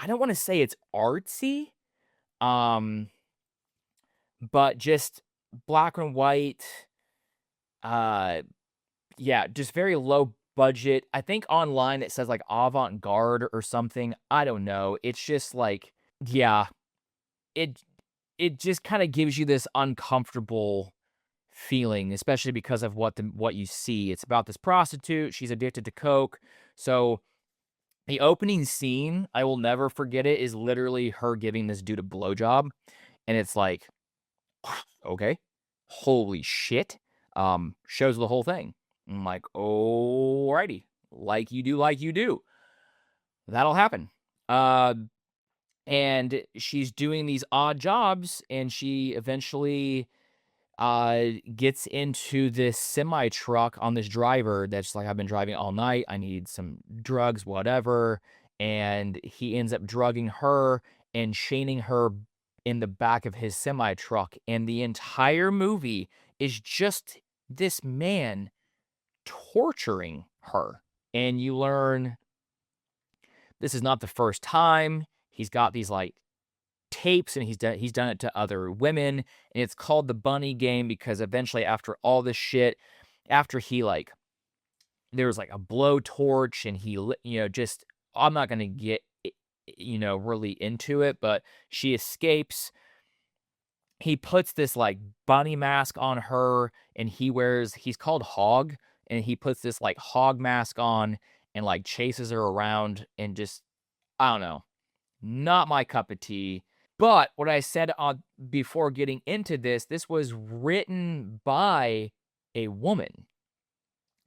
don't want to say it's artsy, um, but just black and white. Yeah, just very low budget. I think online it says like avant-garde or something. I don't know. It's just like, yeah, it just kind of gives you this uncomfortable feeling, especially because of what you see. It's about this prostitute. She's addicted to coke. So the opening scene, I will never forget it, is literally her giving this dude a blowjob. And it's like, okay, holy shit. Shows the whole thing. I'm like, alrighty. Like you do. That'll happen. And she's doing these odd jobs, and she eventually gets into this semi truck on this driver that's like, I've been driving all night. I need some drugs, whatever. And he ends up drugging her and chaining her in the back of his semi truck. And the entire movie is just this man torturing her. And you learn this is not the first time. He's got these like tapes, and he's done it to other women, and it's called the Bunny Game because eventually, after all this shit, after he like there was like a blowtorch, and he just, I'm not gonna get really into it, but she escapes. He puts this like bunny mask on her, and he's called Hog, and he puts this like hog mask on and like chases her around, and just, I don't know, not my cup of tea. But what I said before getting into this was written by a woman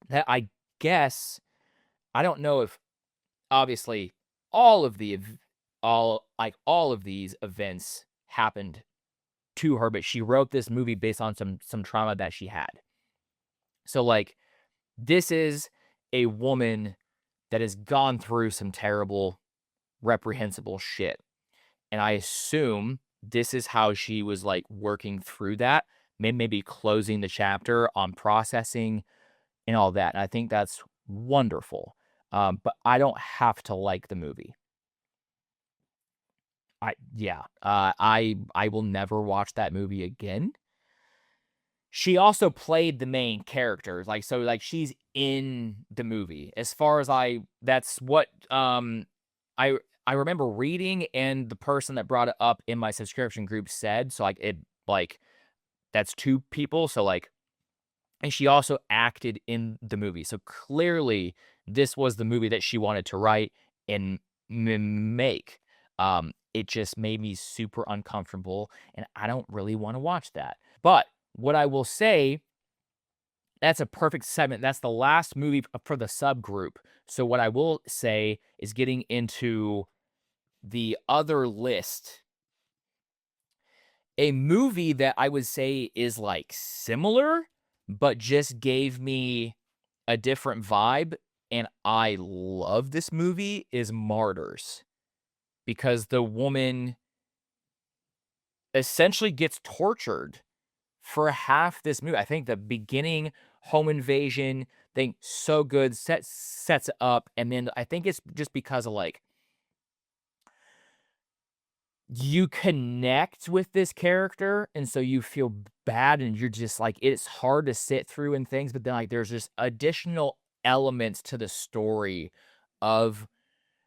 that I guess, I don't know if obviously all of these events happened to her, but she wrote this movie based on some trauma that she had. So like, this is a woman that has gone through some terrible, reprehensible shit. And I assume this is how she was, like, working through that, maybe closing the chapter on processing and all that, and I think that's wonderful. But I don't have to like the movie. I will never watch that movie again. She also played the main character, like, so, like, she's in the movie. As far as that's what, I I remember reading, and the person that brought it up in my subscription group said, so, like, that's 2 people, so, like, and she also acted in the movie, so clearly, this was the movie that she wanted to write and make. It just made me super uncomfortable, and I don't really wanna watch that. But what I will say, that's a perfect segment. That's the last movie for the subgroup. So what I will say is getting into the other list, a movie that I would say is, like, similar, but just gave me a different vibe, and I love this movie, is Martyrs, because the woman essentially gets tortured for half this movie. I think the beginning home invasion thing so good, sets it up, and then I think it's just because of, like, you connect with this character, and so you feel bad, and you're just like, it's hard to sit through and things, but then, like, there's just additional elements to the story of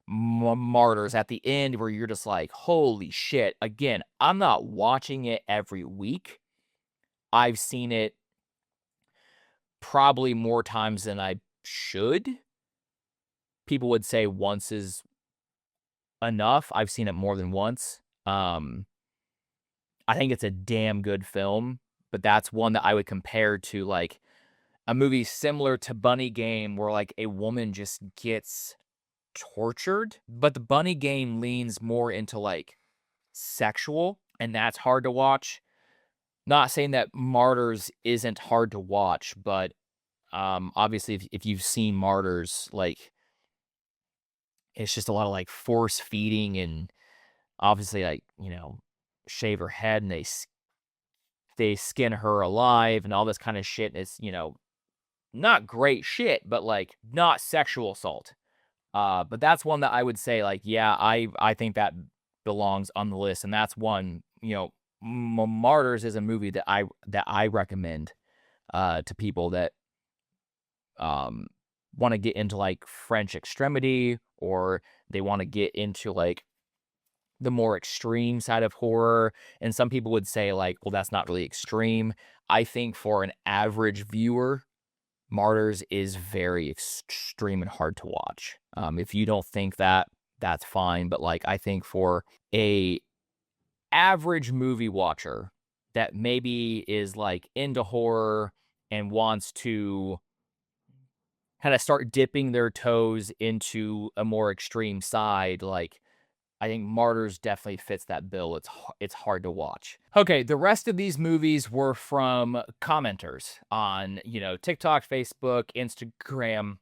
Martyrs at the end where you're just like, holy shit. Again, I'm not watching it every week. I've seen it probably more times than I should. People would say once is enough. I've seen it more than once. I think it's a damn good film, but that's one that I would compare to, like, a movie similar to Bunny Game where, like, a woman just gets tortured, but the Bunny Game leans more into, like, sexual, and that's hard to watch. Not saying that Martyrs isn't hard to watch, but, obviously, if you've seen Martyrs, like, it's just a lot of, like, force feeding and obviously, like, shave her head and they skin her alive and all this kinda shit. It's, not great shit, but, like, not sexual assault. But that's one that I would say, like, yeah, I think that belongs on the list, and that's one, Martyrs is a movie that I recommend, to people that, um, wanna get into, like, French extremity, or they wanna get into, like, the more extreme side of horror, and some people would say, like, "Well, that's not really extreme." I think for an average viewer, Martyrs is very extreme and hard to watch. If you don't think that, that's fine, but, like, I think for a average movie watcher that maybe is, like, into horror and wants to kinda start dipping their toes into a more extreme side, like, I think Martyrs definitely fits that bill. It's hard to watch. Okay, the rest of these movies were from commenters on, TikTok, Facebook, Instagram,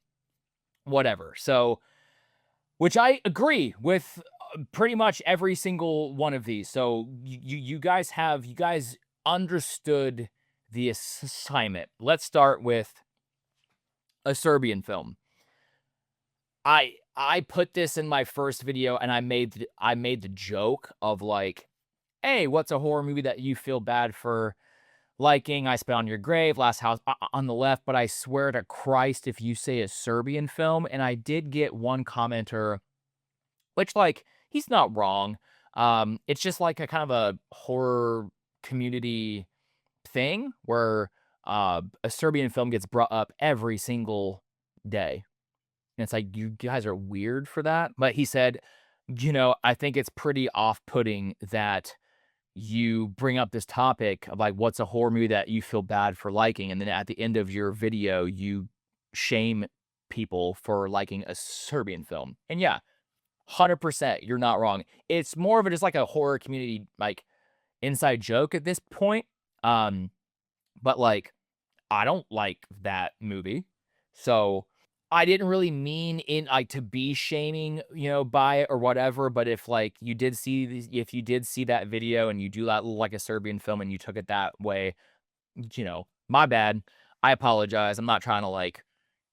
whatever. So, which I agree with pretty much every single one of these. So, you guys understood the assignment. Let's start with a Serbian film. I put this in my first video, and I made the joke of, like, "Hey, what's a horror movie that you feel bad for liking? I Spit on Your Grave, Last House on the Left," but I swear to Christ, if you say a Serbian film, and I did get one commenter, which, like, he's not wrong. It's just like a kind of a horror community thing where, a Serbian film gets brought up every single day. And it's like, "You guys are weird for that." But he said, "I think it's pretty off-putting that you bring up this topic of, like, what's a horror movie that you feel bad for liking, and then at the end of your video, you shame people for liking a Serbian film." And yeah, 100%, you're not wrong. It's more of a just like a horror community, like, inside joke at this point. Um, but, like, I don't like that movie. So I didn't really mean in like to be shaming, by it or whatever, but if like you did see if you did see that video and you do that like a Serbian film and you took it that way, my bad. I apologize. I'm not trying to like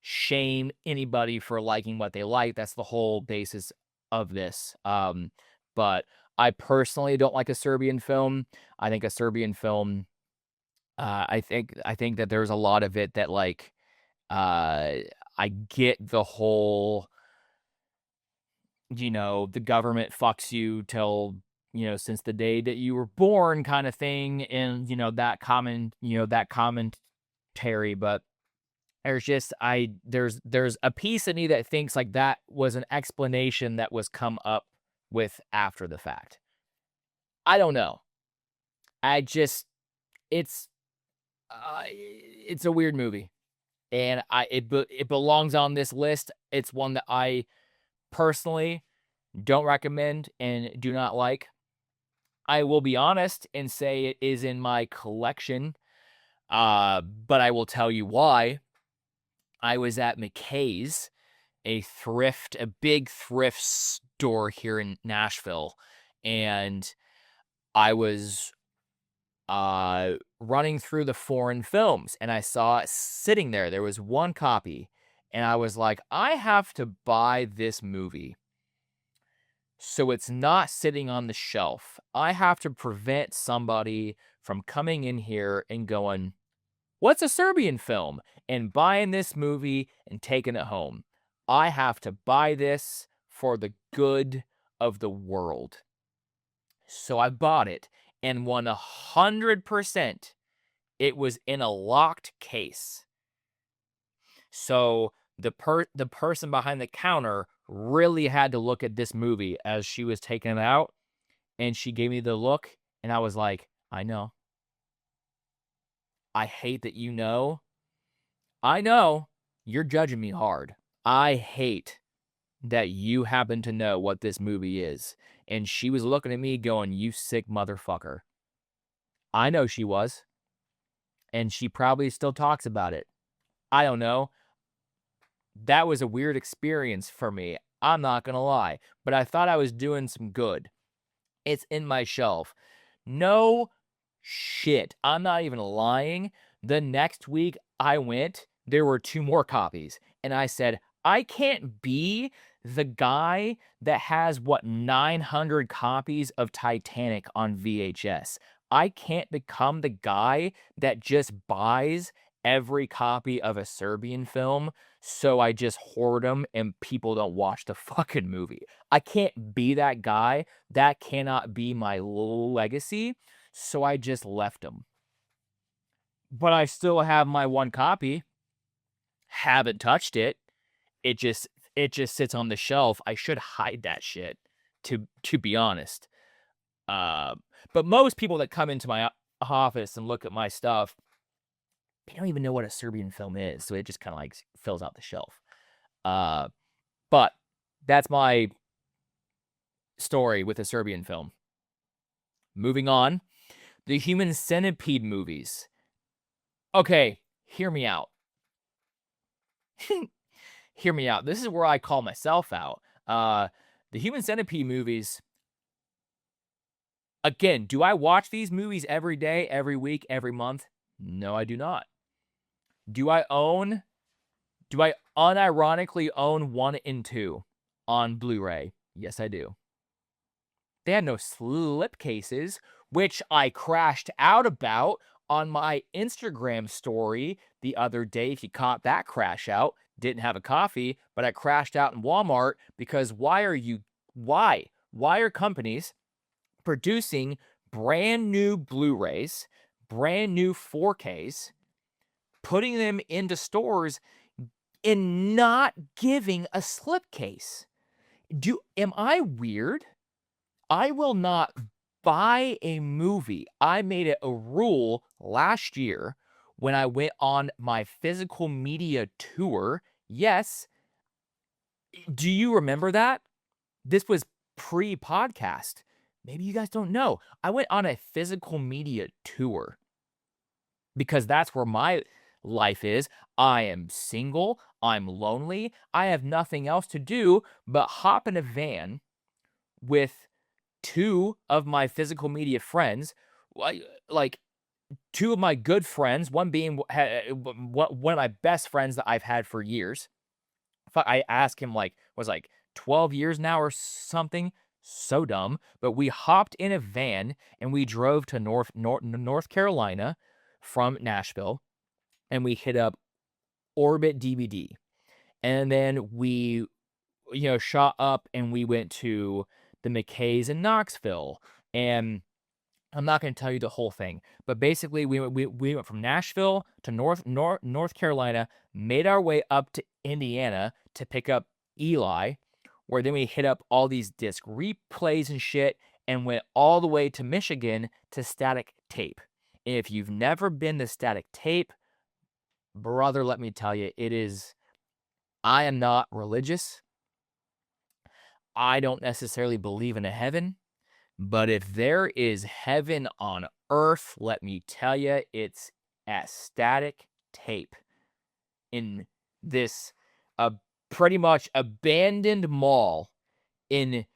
shame anybody for liking what they like. That's the whole basis of this. But I personally don't like a Serbian film. I think a Serbian film, I think that there's a lot of it that like uh I get the whole, the government fucks you till, since the day that you were born kind of thing. And, that commentary, but there's a piece of me that thinks like that was an explanation that was come up with after the fact. I don't know. I just, it's, it's a weird movie. And it belongs on this list. It's one that I personally don't recommend and do not like. I will be honest and say it is in my collection, but I will tell you why. I was at McKay's, a big thrift store here in Nashville, and I was running through the foreign films, and I saw it sitting there. There was one copy, and I was like, I have to buy this movie. So it's not sitting on the shelf. I have to prevent somebody from coming in here and going, what's a Serbian film? And buying this movie and taking it home. I have to buy this for the good of the world. So I bought it, and 100% it was in a locked case. So the person behind the counter really had to look at this movie as she was taking it out, and she gave me the look, and I was like, I know. I hate that you know. I know you're judging me hard. I hate that you happen to know what this movie is. And she was looking at me going, you sick motherfucker. I know she was. And she probably still talks about it. I don't know. That was a weird experience for me. I'm not going to lie. But I thought I was doing some good. It's in my shelf. No shit. I'm not even lying. The next week I went, there were 2 more copies. And I said, I can't be the guy that has 900 copies of Titanic on VHS. I can't become the guy that just buys every copy of a Serbian film, so I just hoard them and people don't watch the fucking movie. I can't be that guy. That cannot be my legacy, so I just left them. But I still have my 1 copy. Haven't touched it. It just sits on the shelf. I should hide that shit, to be honest. But most people that come into my office and look at my stuff, they don't even know what a Serbian film is, so it just kind of like fills out the shelf. But that's my story with a Serbian film. Moving on, the Human Centipede movies. Okay, hear me out. Hear me out. This is where I call myself out. The Human Centipede movies. Again, do I watch these movies every day, every week, every month? No, I do not. Do I unironically own 1 and 2 on Blu-ray? Yes, I do. They had no slipcases, which I crashed out about on my Instagram story the other day. If you caught that crash out, didn't have a coffee, but I crashed out in Walmart because why are companies producing brand new Blu-rays, brand new 4Ks, putting them into stores and not giving a slipcase? Am I weird? I will not buy a movie. I made it a rule last year when I went on my physical media tour. Yes. Do you remember that? This was pre-podcast. Maybe you guys don't know. I went on a physical media tour because that's where my life is. I am single. I'm lonely. I have nothing else to do but hop in a van with two of my physical media friends, like two of my good friends, one being one of my best friends that I've had for years. I asked him, like, was like 12 years now or something. So dumb. But we hopped in a van and we drove to North Carolina from Nashville, and we hit up Orbit DVD. And then we, shot up and we went to the McKays in Knoxville. And I'm not going to tell you the whole thing, but basically we went from Nashville to North Carolina, made our way up to Indiana to pick up Eli, where then we hit up all these disc replays and shit, and went all the way to Michigan to Static Tape. If you've never been to Static Tape, brother, let me tell you, I am not religious. I don't necessarily believe in a heaven. But if there is heaven on earth, let me tell you, it's at Static Tape in this pretty much abandoned mall in,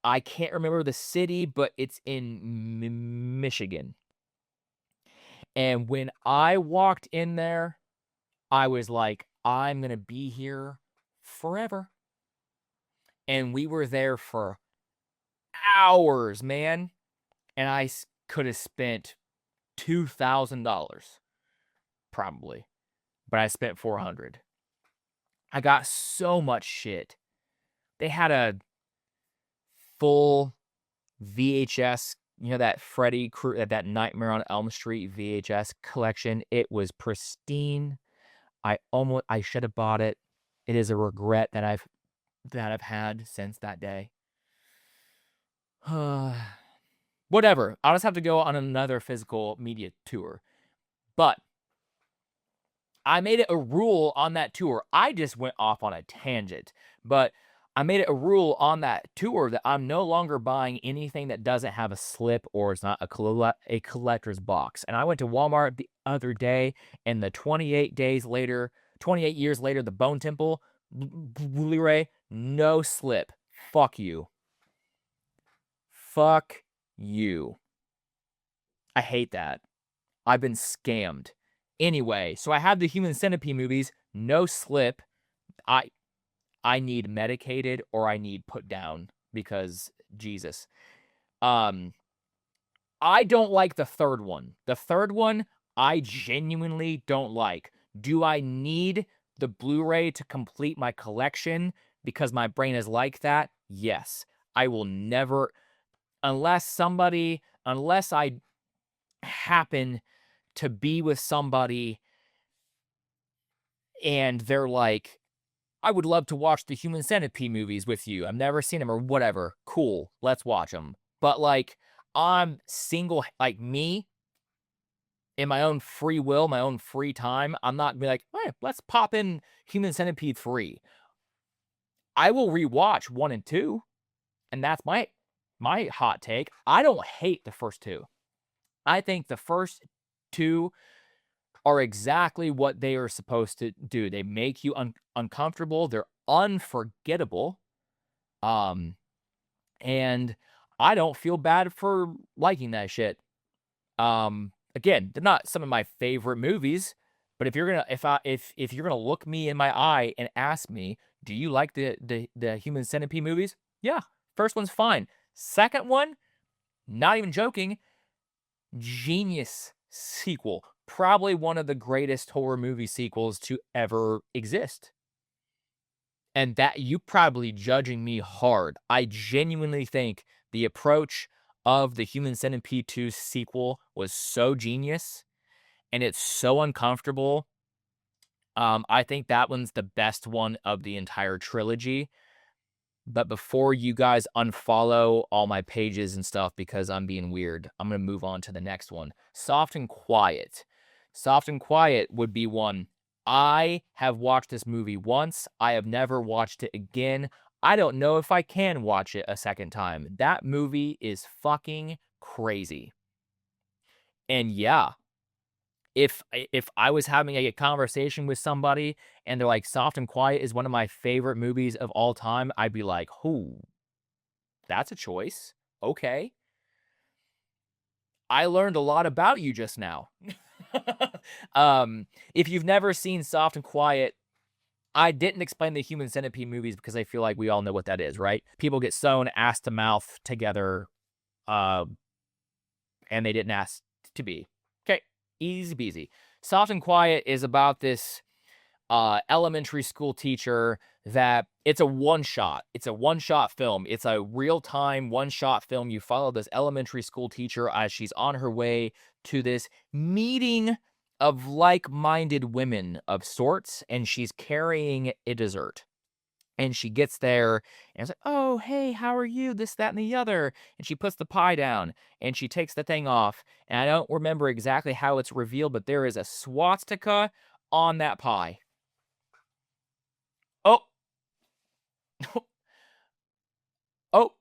I can't remember the city, but it's in Michigan. And when I walked in there, I was like, I'm going to be here forever. And we were there for hours, man. And I could have spent $2,000 probably, but I spent $400. I got so much shit. They had a full VHS, that Freddy that Nightmare on Elm Street VHS collection. It was pristine. I should have bought it. It is a regret that I've had since that day. Whatever. I'll just have to go on another physical media tour. But I made it a rule on that tour. I just went off on a tangent, but I made it a rule on that tour that I'm no longer buying anything that doesn't have a slip or is not a collector's box. And I went to Walmart the other day, and the 28 years later, the Bone Temple Blu-ray, no slip. Fuck you. Fuck you. I hate that. I've been scammed. Anyway, so I have the Human Centipede movies, no slip. I need medicated or I need put down because Jesus. I don't like the third one. The third one, I genuinely don't like. Do I need the Blu-ray to complete my collection because my brain is like that? Yes. I will never, unless I happen to be with somebody and they're like, I would love to watch the Human Centipede movies with you. I've never seen them or whatever. Cool. Let's watch them. But like, I'm single, like me, in my own free will, my own free time, I'm not gonna be like, hey, let's pop in Human Centipede 3. I will rewatch 1 and 2, and that's my hot take. I don't hate the first two. I think the first two are exactly what they are supposed to do. They make you uncomfortable. They're unforgettable. And I don't feel bad for liking that shit. Again, they're not some of my favorite movies, but if you're gonna look me in my eye and ask me, do you like the Human Centipede movies? Yeah, first one's fine. Second one, not even joking, genius sequel. Probably one of the greatest horror movie sequels to ever exist. And that, you probably judging me hard. I genuinely think the approach of the Human Centipede 2 sequel was so genius, and it's so uncomfortable. I think that one's the best one of the entire trilogy. But before you guys unfollow all my pages and stuff because I'm being weird, I'm going to move on to the next one. Soft and Quiet. Soft and Quiet would be one. I have watched this movie once. I have never watched it again. I don't know if I can watch it a second time. That movie is fucking crazy. And yeah, if I was having a conversation with somebody and they're like, Soft and Quiet is one of my favorite movies of all time, I'd be like, "Ooh, that's a choice. Okay. I learned a lot about you just now." If you've never seen Soft and Quiet, I didn't explain the Human Centipede movies because I feel like we all know what that is, right? People get sewn ass to mouth together, uh, and they didn't ask to be. Okay, easy peasy. Soft and Quiet is about this elementary school teacher that it's a one shot. It's a one shot film. It's a real time one shot film. You follow this elementary school teacher as she's on her way to this meeting of like minded women of sorts, and she's carrying a dessert. And she gets there and it's like, "Oh, hey, how are you? This, that, and the other." And she puts the pie down and she takes the thing off. And I don't remember exactly how it's revealed, but there is a swastika on that pie. Oh, oh,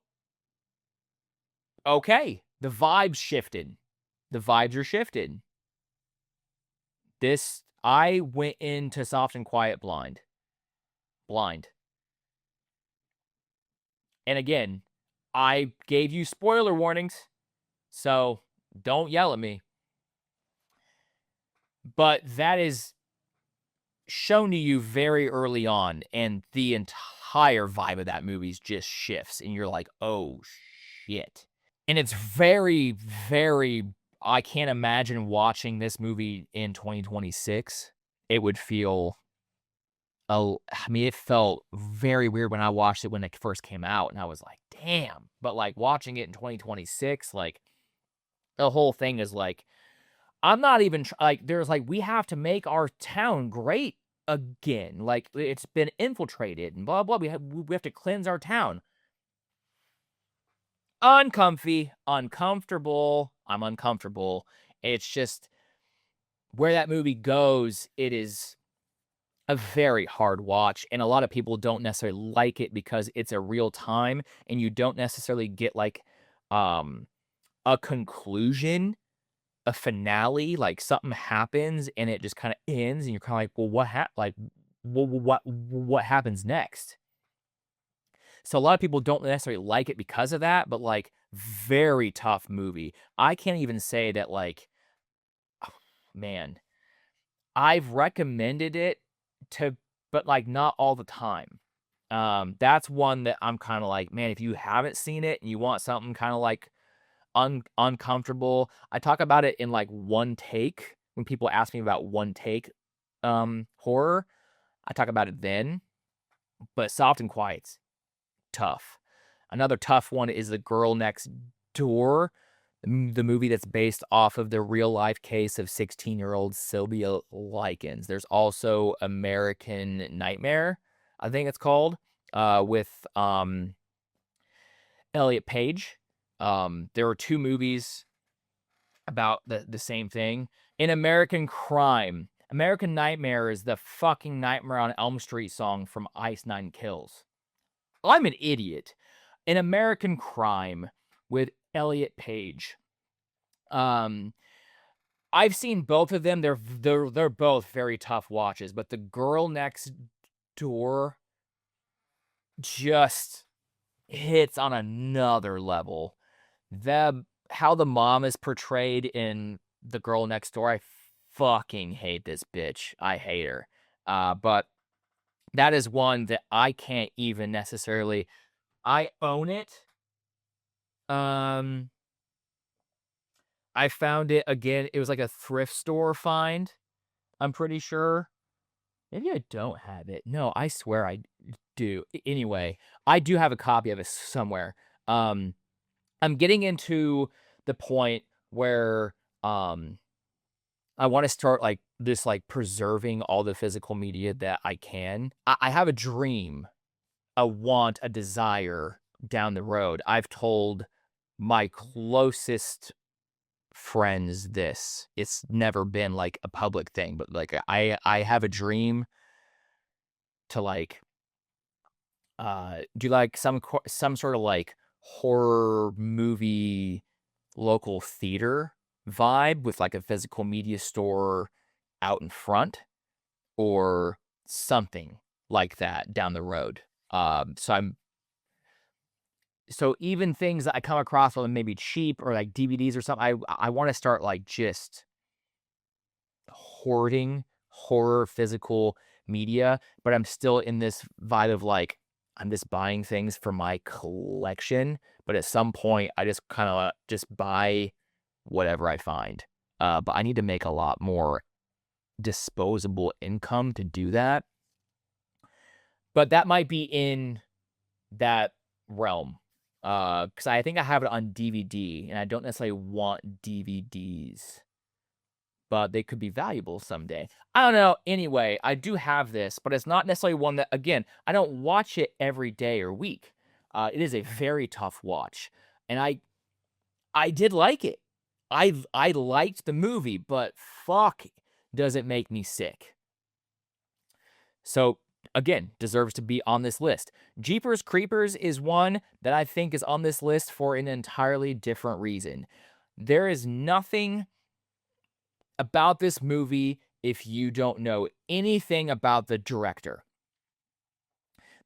okay. The vibes shifted. The vibes are shifted. I went into Soft and Quiet blind. Blind. And again, I gave you spoiler warnings, so don't yell at me. But that is shown to you very early on, and the entire vibe of that movie just shifts, and you're like, "Oh, shit." And it's very, very I can't imagine watching this movie in 2026. It would feel I mean, it felt very weird when I watched it when it first came out, and I was like, "Damn." But, like, watching it in 2026, like, the whole thing is like, I'm not even like, there's like, we have to make our town great again. Like, it's been infiltrated and blah, blah. We have to cleanse our town. Uncomfy, uncomfortable. I'm uncomfortable. It's just where that movie goes, it is a very hard watch. And a lot of people don't necessarily like it because it's a real time and you don't necessarily get like um a conclusion, a finale, like something happens and it just kind of ends and you're kind of like, well, what happens next? So a lot of people don't necessarily like it because of that, but like very tough movie. I can't even say that like, man, I've recommended it to, but like not all the time. That's one that I'm kind of like, man, if you haven't seen it and you want something kind of like uncomfortable, I talk about it in like one take. When people ask me about one take horror, I talk about it then. But Soft and Quiet's tough. Another tough one is The Girl Next Door, the movie that's based off of the real life case of 16-year-old Sylvia Likens. There's also American Nightmare, I think it's called, with Elliot Page. There were two movies about the same thing. In American Crime, American Nightmare is the fucking Nightmare on Elm Street song from Ice Nine Kills. I'm an idiot. In American Crime with Elliot Page. I've seen both of them. They're both very tough watches, but The Girl Next Door just hits on another level. How the mom is portrayed in The Girl Next Door, I fucking hate this bitch. I hate her. But that is one that I can't even necessarily. I own it. I found it again. It was like a thrift store find. I'm pretty sure. Maybe I don't have it. No, I swear I do. Anyway, I do have a copy of it somewhere. I'm getting into the point where I want to start like this, like preserving all the physical media that I can. I have a dream, a want, a desire down the road. I've told my closest friends this. It's never been like a public thing, but like I have a dream to like do like some sort of like horror movie local theater vibe with like a physical media store out in front or something like that down the road. So even things that I come across that maybe cheap or like DVDs or something, I want to start like just hoarding horror physical media, but I'm still in this vibe of like I'm just buying things for my collection, but at some point I just kind of just buy whatever I find. But I need to make a lot more disposable income to do that. But that might be in that realm. Because I think I have it on DVD, and I don't necessarily want DVDs, but they could be valuable someday. I don't know. Anyway, I do have this, but it's not necessarily one that, again, I don't watch it every day or week. It is a very tough watch, and I did like it. I liked the movie, but fuck, does it make me sick? So again, deserves to be on this list. Jeepers Creepers is one that I think is on this list for an entirely different reason. There is nothing about this movie, if you don't know anything about the director,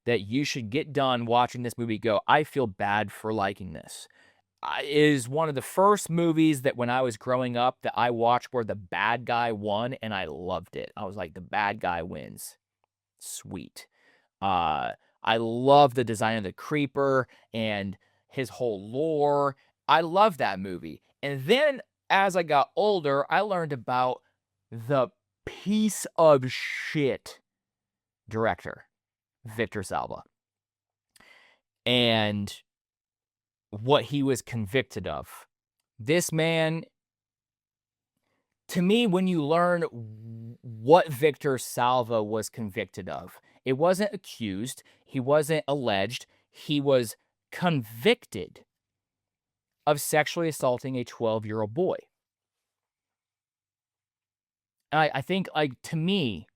that you should get done watching this movie go, I feel bad for liking this. It is one of the first movies that when I was growing up that I watched where the bad guy won, and I loved it. I was like, the bad guy wins. Sweet. I love the design of the creeper and his whole lore. I love that movie. And then as I got older, I learned about the piece of shit director, Victor Salva, and what he was convicted of. This man, to me, when you learn what Victor Salva was convicted of, it wasn't accused, he wasn't alleged, he was convicted of sexually assaulting a 12-year-old boy. And I think, like, to me,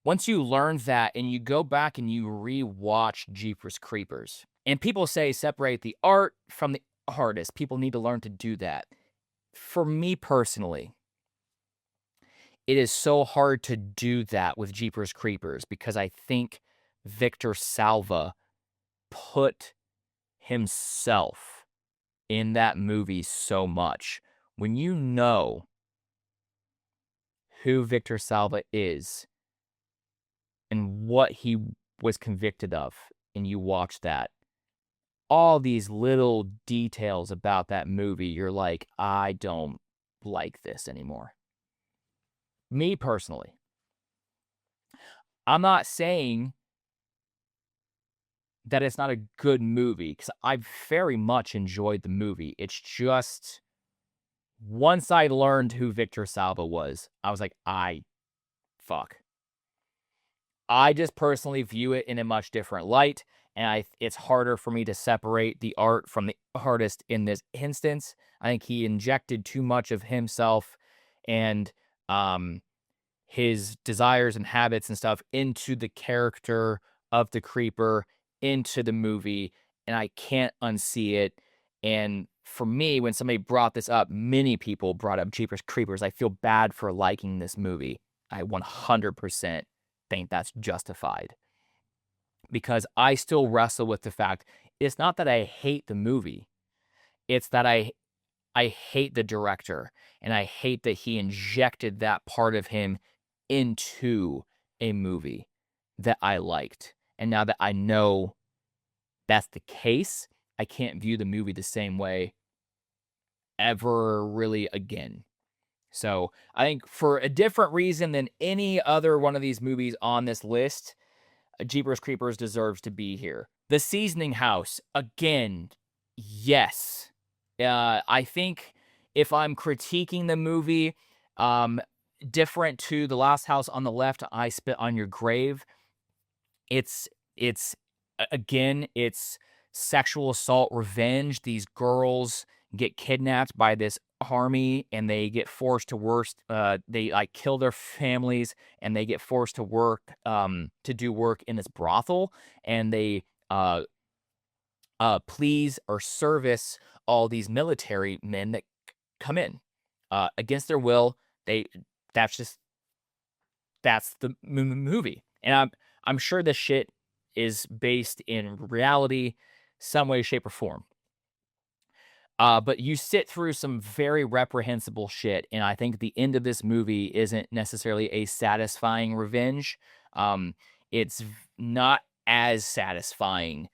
once you learn that and you go back and you re-watch Jeepers Creepers, and people say separate the art from the artist, people need to learn to do that. For me personally, it is so hard to do that with Jeepers Creepers because I think Victor Salva put himself in that movie so much. When you know who Victor Salva is and what he was convicted of, and you watch that, all these little details about that movie, you're like, I don't like this anymore. Me personally. I'm not saying that it's not a good movie, because I very much enjoyed the movie. It's just, once I learned who Victor Salva was, I was like, fuck. I just personally view it in a much different light, and it's harder for me to separate the art from the artist in this instance. I think he injected too much of himself and his desires and habits and stuff into the character of the creeper, into the movie, and I can't unsee it. And for me, when somebody brought this up, many people brought up Jeepers Creepers, I feel bad for liking this movie. I 100% think that's justified. Because I still wrestle with the fact, it's not that I hate the movie, it's that I hate the director, and I hate that he injected that part of him into a movie that I liked. And now that I know that's the case, I can't view the movie the same way ever really again. So I think for a different reason than any other one of these movies on this list, Jeepers Creepers deserves to be here. The Seasoning House, again, yes. I think if I'm critiquing the movie, different to The Last House on the Left, I Spit on Your Grave, it's again, it's sexual assault revenge. These girls get kidnapped by this army and they get forced to work. They like kill their families and they get forced to work to do work in this brothel, and they please or service all these military men that come in. against their will. That's the movie, and I'm sure this shit is based in reality, some way, shape, or form. But you sit through some very reprehensible shit, and I think the end of this movie isn't necessarily a satisfying revenge. Um, it's not as satisfying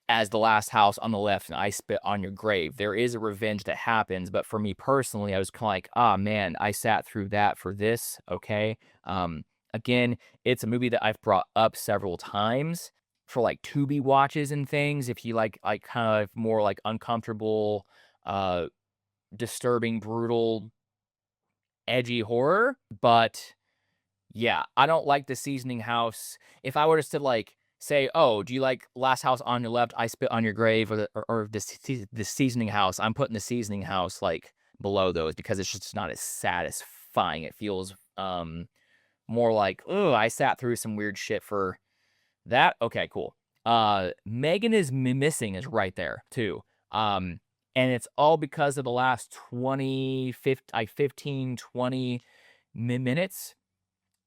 as The Last House on the Left and I Spit on Your Grave. There is a revenge that happens, but for me personally, I was kind of like, ah, man, I sat through that for this. Okay. Again, it's a movie that I've brought up several times for like Tubi watches and things. If you like kind of more like uncomfortable, uh, disturbing, brutal, edgy horror. But yeah, I don't like The Seasoning House. If I were to like say, "Oh, do you like Last House on Your Left, I Spit on Your Grave," or the Seasoning House, I'm putting The Seasoning House like below those because it's just not as satisfying. It feels more like, "Oh, I sat through some weird shit for that." Okay, cool. Megan is missing is right there too. And it's all because of the last 15, 20 minutes.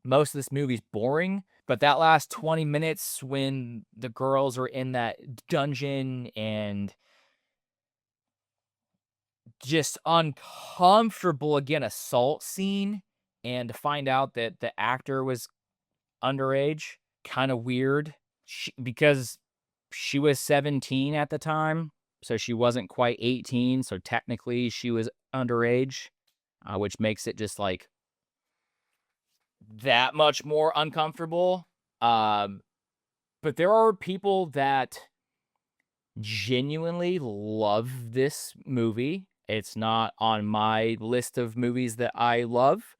Most of this movie's boring, but that last 20 minutes when the girls are in that dungeon and just uncomfortable, again, assault scene, and to find out that the actor was underage, kind of weird, because she was 17 at the time, so she wasn't quite 18, so technically she was underage, which makes it just like that much more uncomfortable. But there are people that genuinely love this movie. It's not on my list of movies that I love.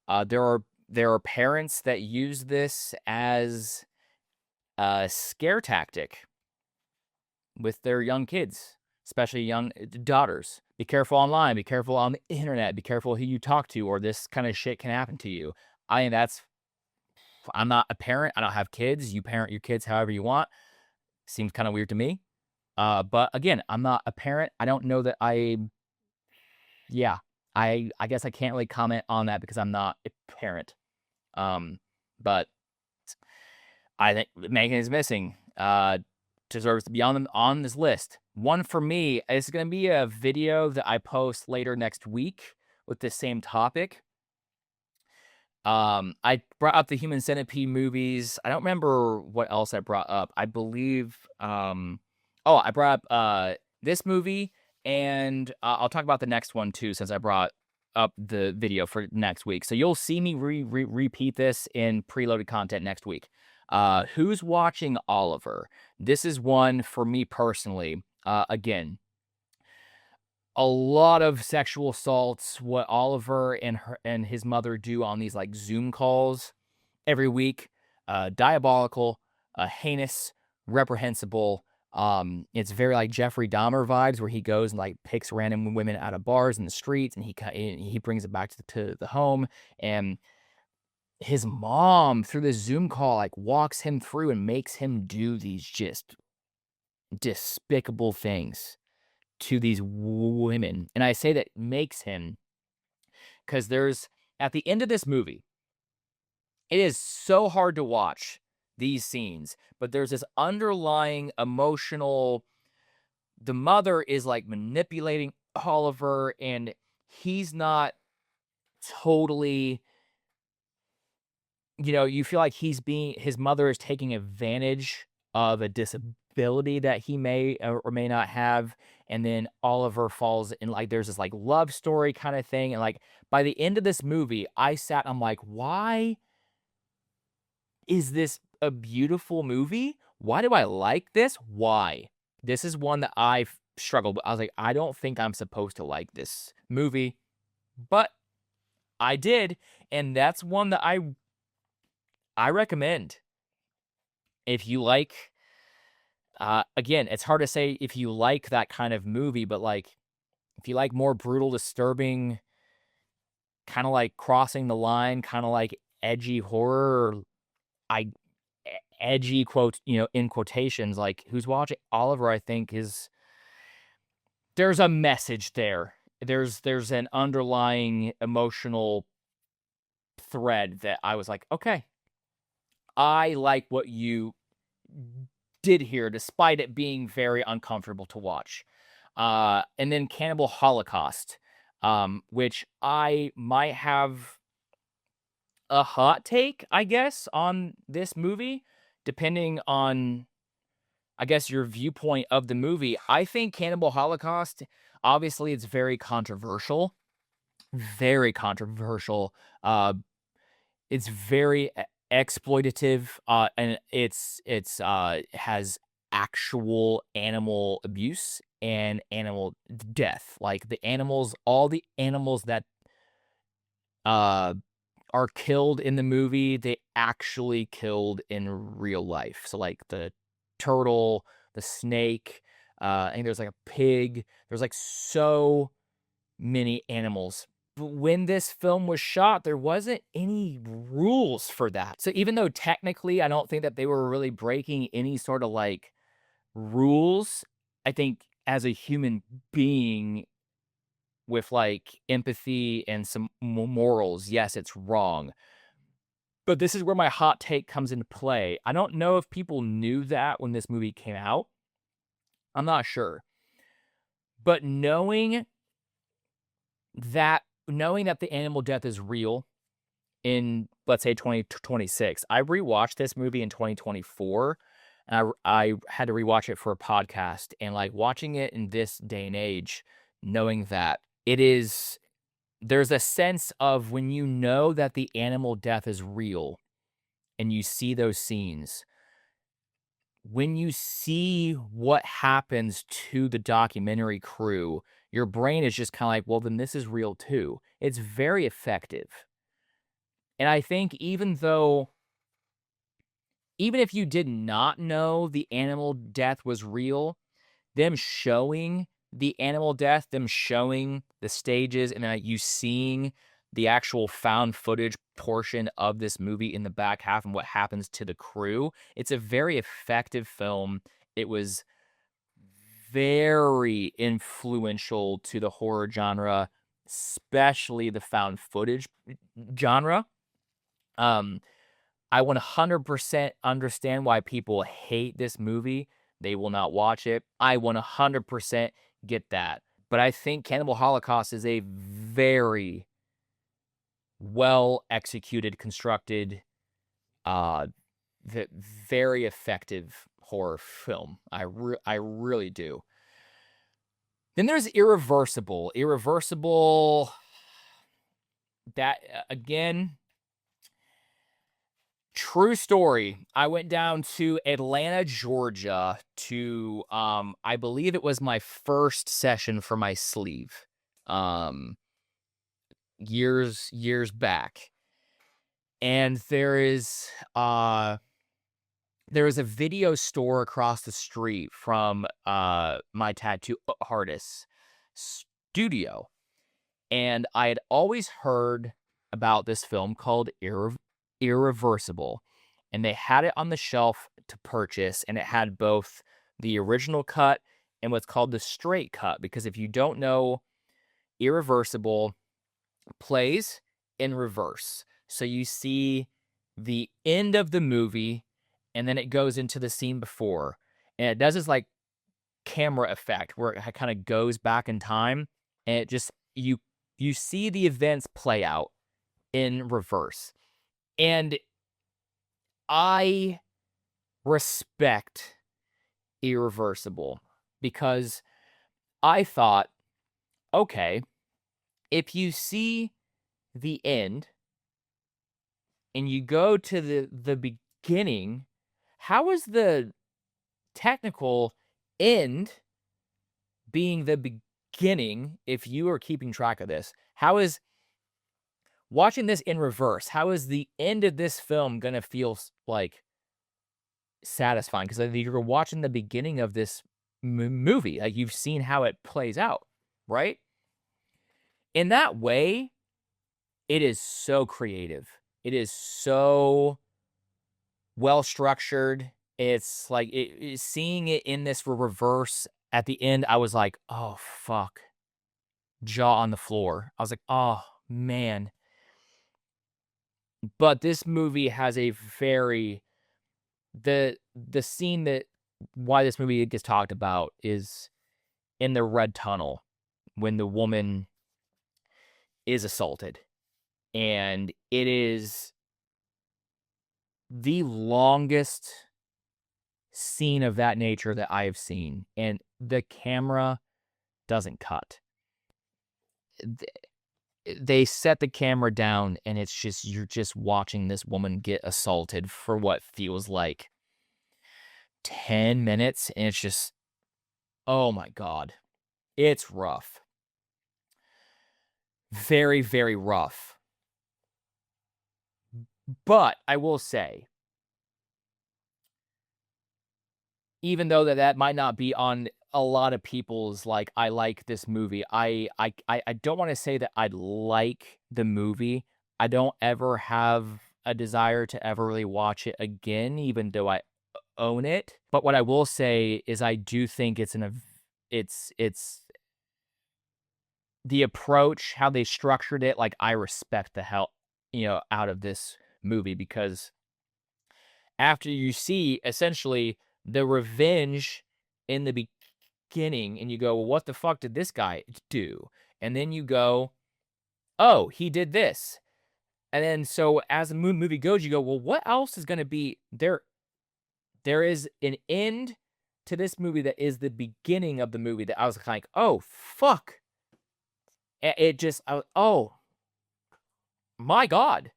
There are parents that use this as a scare tactic with their young kids, especially young daughters. Be careful online. Be careful on the internet. Be careful who you talk to, or this kind of shit can happen to you. I'm not a parent. I don't have kids. You parent your kids however you want. Seems kind of weird to me. But again, I'm not a parent. I don't know that yeah, I guess I can't really comment on that because I'm not a parent. But I think Megan is missing. Deserves to be on this list. One for me is going to be a video that I post later next week with the same topic. I brought up the Human Centipede movies. I don't remember what else I brought up. I believe, I brought up this movie, and I'll talk about the next one too, since I brought up the video for next week. So you'll see me repeat this in preloaded content next week. Who's Watching Oliver? This is one for me personally. Again, a lot of sexual assaults, what Oliver and his mother do on these like Zoom calls every week, diabolical, heinous, reprehensible. It's very like Jeffrey Dahmer vibes, where he goes and like picks random women out of bars in the streets, and he brings it back to the home. And his mom, through this Zoom call, like walks him through and makes him do these just despicable things to these women. And I say that makes him because there's, at the end of this movie, it is so hard to watch these scenes, but there's this underlying emotional, the mother is like manipulating Oliver, and he's not totally, you feel like his mother is taking advantage of a disability that he may or may not have. And then Oliver falls in, like, there's this like love story kind of thing. And like by the end of this movie, I'm like, why is this a beautiful movie? Why do I like this? Why? This is one that I've struggled with. I was like, I don't think I'm supposed to like this movie, but I did. And that's one that I recommend. If you like, again, it's hard to say if you like that kind of movie, but like, if you like more brutal, disturbing, kind of like crossing the line, kind of like edgy horror, I edgy quote, in quotations, like Who's Watching Oliver, I think there's a message there. there's an underlying emotional thread that I was like, okay, I like what you did here, despite it being very uncomfortable to watch. And then Cannibal Holocaust, which I might have a hot take, I guess, on this movie, depending on, I guess, your viewpoint of the movie. I think Cannibal Holocaust, obviously, it's very controversial. Very controversial. It's very exploitative, and it's has actual animal abuse and animal death. Like the animals, all the animals that uh are killed in the movie, they actually killed in real life. So like the turtle, the snake, I think there's like a pig. There's like so many animals. But when this film was shot, there wasn't any rules for that. So even though technically I don't think that they were really breaking any sort of like rules, I think as a human being with like empathy and some morals, yes, it's wrong. But this is where my hot take comes into play. I don't know if people knew that when this movie came out. I'm not sure. But knowing that the animal death is real in, let's say, 2026. I rewatched this movie in 2024, and I had to rewatch it for a podcast. And like watching it in this day and age, knowing that there's a sense of when you know that the animal death is real and you see those scenes, when you see what happens to the documentary crew, your brain is just kind of like, well, then this is real too. It's very effective. And I think even if you did not know the animal death was real, them showing the animal death, them showing the stages, and then you seeing the actual found footage portion of this movie in the back half and what happens to the crew, it's a very effective film. It was very influential to the horror genre, especially the found footage genre. I 100% understand why people hate this movie. They will not watch it. I 100% get that. But I think Cannibal Holocaust is a very well executed, constructed, uh, very effective horror film. I really do. Then there's Irreversible. Irreversible, that again, true story. I went down to Atlanta, Georgia to I believe it was my first session for my sleeve. Years back. And there is a video store across the street from my tattoo artist's studio. And I had always heard about this film called Irreversible. And they had it on the shelf to purchase, and it had both the original cut and what's called the straight cut. Because if you don't know, Irreversible plays in reverse. So you see the end of the movie, and then it goes into the scene before. And it does this like camera effect where it kind of goes back in time, and it just you see the events play out in reverse. And I respect Irreversible because I thought, okay, if you see the end and you go to the beginning, how is the technical end being the beginning if you are keeping track of this? How is watching this in reverse, how is the end of this film going to feel like satisfying? Because you're watching the beginning of this movie, like you've seen how it plays out, right? In that way, it is so creative. It is so well structured. It's like seeing it in this reverse at the end. I was like, oh fuck, jaw on the floor. I was like, oh man. But this movie has a very the scene that why this movie gets talked about is in the red tunnel when the woman is assaulted. And it is the longest scene of that nature that I have seen. And the camera doesn't cut. They set the camera down and it's just, you're just watching this woman get assaulted for what feels like 10 minutes. And it's just, oh my God, it's rough. Very, very rough. But I will say, even though that might not be on a lot of people's, like, I like this movie, I don't wanna say that I like the movie. I don't ever have a desire to ever really watch it again, even though I own it. But what I will say is I do think it's it's the approach, how they structured it, like, I respect the hell, out of this movie because after you see essentially the revenge in the beginning and you go, well, what the fuck did this guy do? And then you go, oh, he did this. And then so as the movie goes, you go, well, what else is going to be there? There is an end to this movie that is the beginning of the movie that I was like, oh, fuck. It just, oh, my God.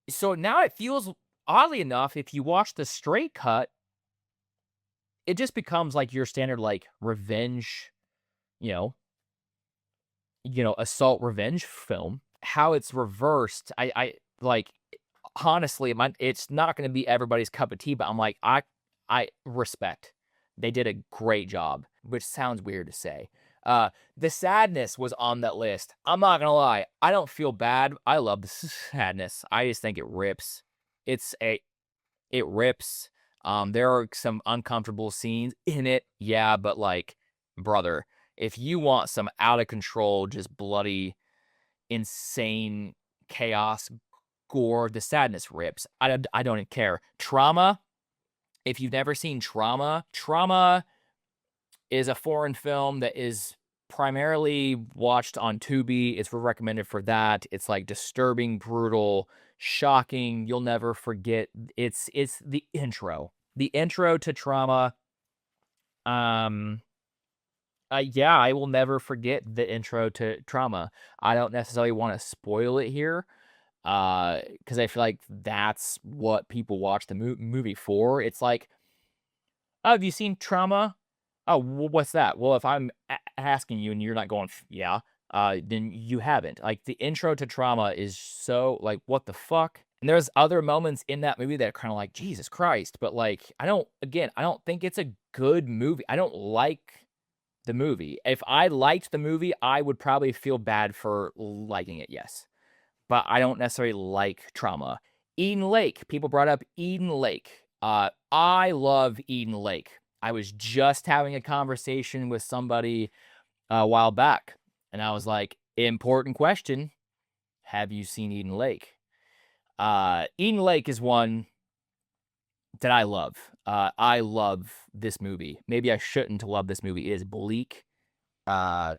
So now it feels, oddly enough, if you watch the straight cut, it just becomes like your standard, like, revenge, you know, assault revenge film. How it's reversed, I like, honestly, it's not gonna be everybody's cup of tea, but I'm like, I respect. They did a great job, which sounds weird to say. The sadness was on that list. I'm not gonna lie, I don't feel bad. I love the sadness. I just think it rips. It rips. There are some uncomfortable scenes in it, yeah, but like, brother, if you want some out of control, just bloody, insane chaos, gore, the sadness rips. I don't even care. Trauma, if you've never seen Trauma is a foreign film that is primarily watched on Tubi. It's recommended for that. It's like disturbing, brutal, shocking. You'll never forget. It's the intro. The intro to Trauma. Yeah, I will never forget the intro to Trauma. I don't necessarily want to spoil it here, because I feel like that's what people watch the movie for. It's like, oh, have you seen Trauma? Oh, what's that? Well, if I'm asking you and you're not going, yeah, then you haven't. Like, the intro to Trauma is so, like, what the fuck? And there's other moments in that movie that are kind of like, Jesus Christ. But, like, I don't think it's a good movie. I don't like the movie. If I liked the movie, I would probably feel bad for liking it, yes. But I don't necessarily like Trauma. Eden Lake. People brought up Eden Lake. I love Eden Lake. I was just having a conversation with somebody a while back, and I was like, important question. Have you seen Eden Lake? Eden Lake is one that I love. I love this movie. Maybe I shouldn't love this movie. It is bleak. I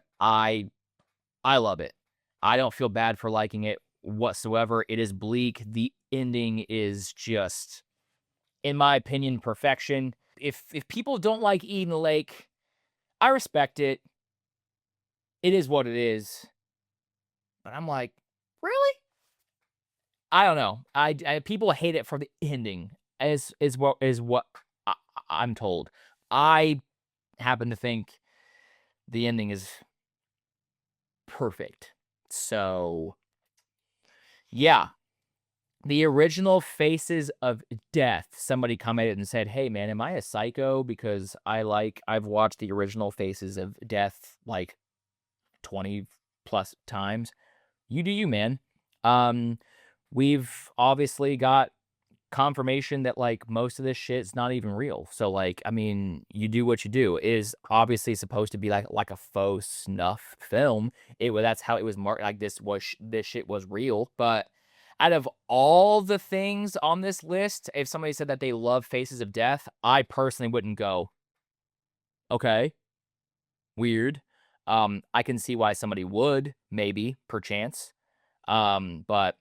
love it. I don't feel bad for liking it whatsoever. It is bleak. The ending is just, in my opinion, perfection. If people don't like Eden Lake, I respect it. It is what it is. But I'm like, really? I don't know. People hate it for the ending, is what I'm told. I happen to think the ending is perfect. So, yeah. The original Faces of Death, somebody commented and said, hey man, am I a psycho? Because I've watched the original Faces of Death like 20 plus times. You do you, man. We've obviously got confirmation that, like, most of this shit is not even real. So, like, I mean, you do what you do. It is obviously supposed to be like a faux snuff film. That's how it was marked, like, this shit was real. But out of all the things on this list, if somebody said that they love Faces of Death, I personally wouldn't go, "Okay, weird." I can see why somebody would, maybe, perchance. But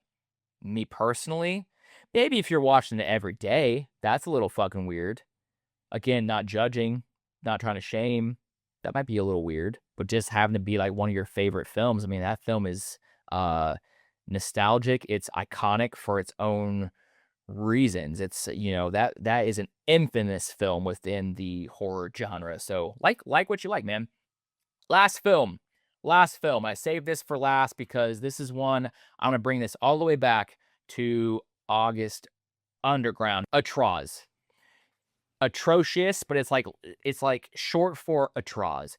me personally, maybe if you're watching it every day, that's a little fucking weird. Again, not judging, not trying to shame. That might be a little weird, but just having to be like one of your favorite films. I mean, that film is nostalgic. It's iconic for its own reasons. It's, that is an infamous film within the horror genre. So like what you like, man. Last film. Last film. I saved this for last because this is one I'm going to bring this all the way back to August Underground. Atroz. Atrocious, but it's like short for Atroz.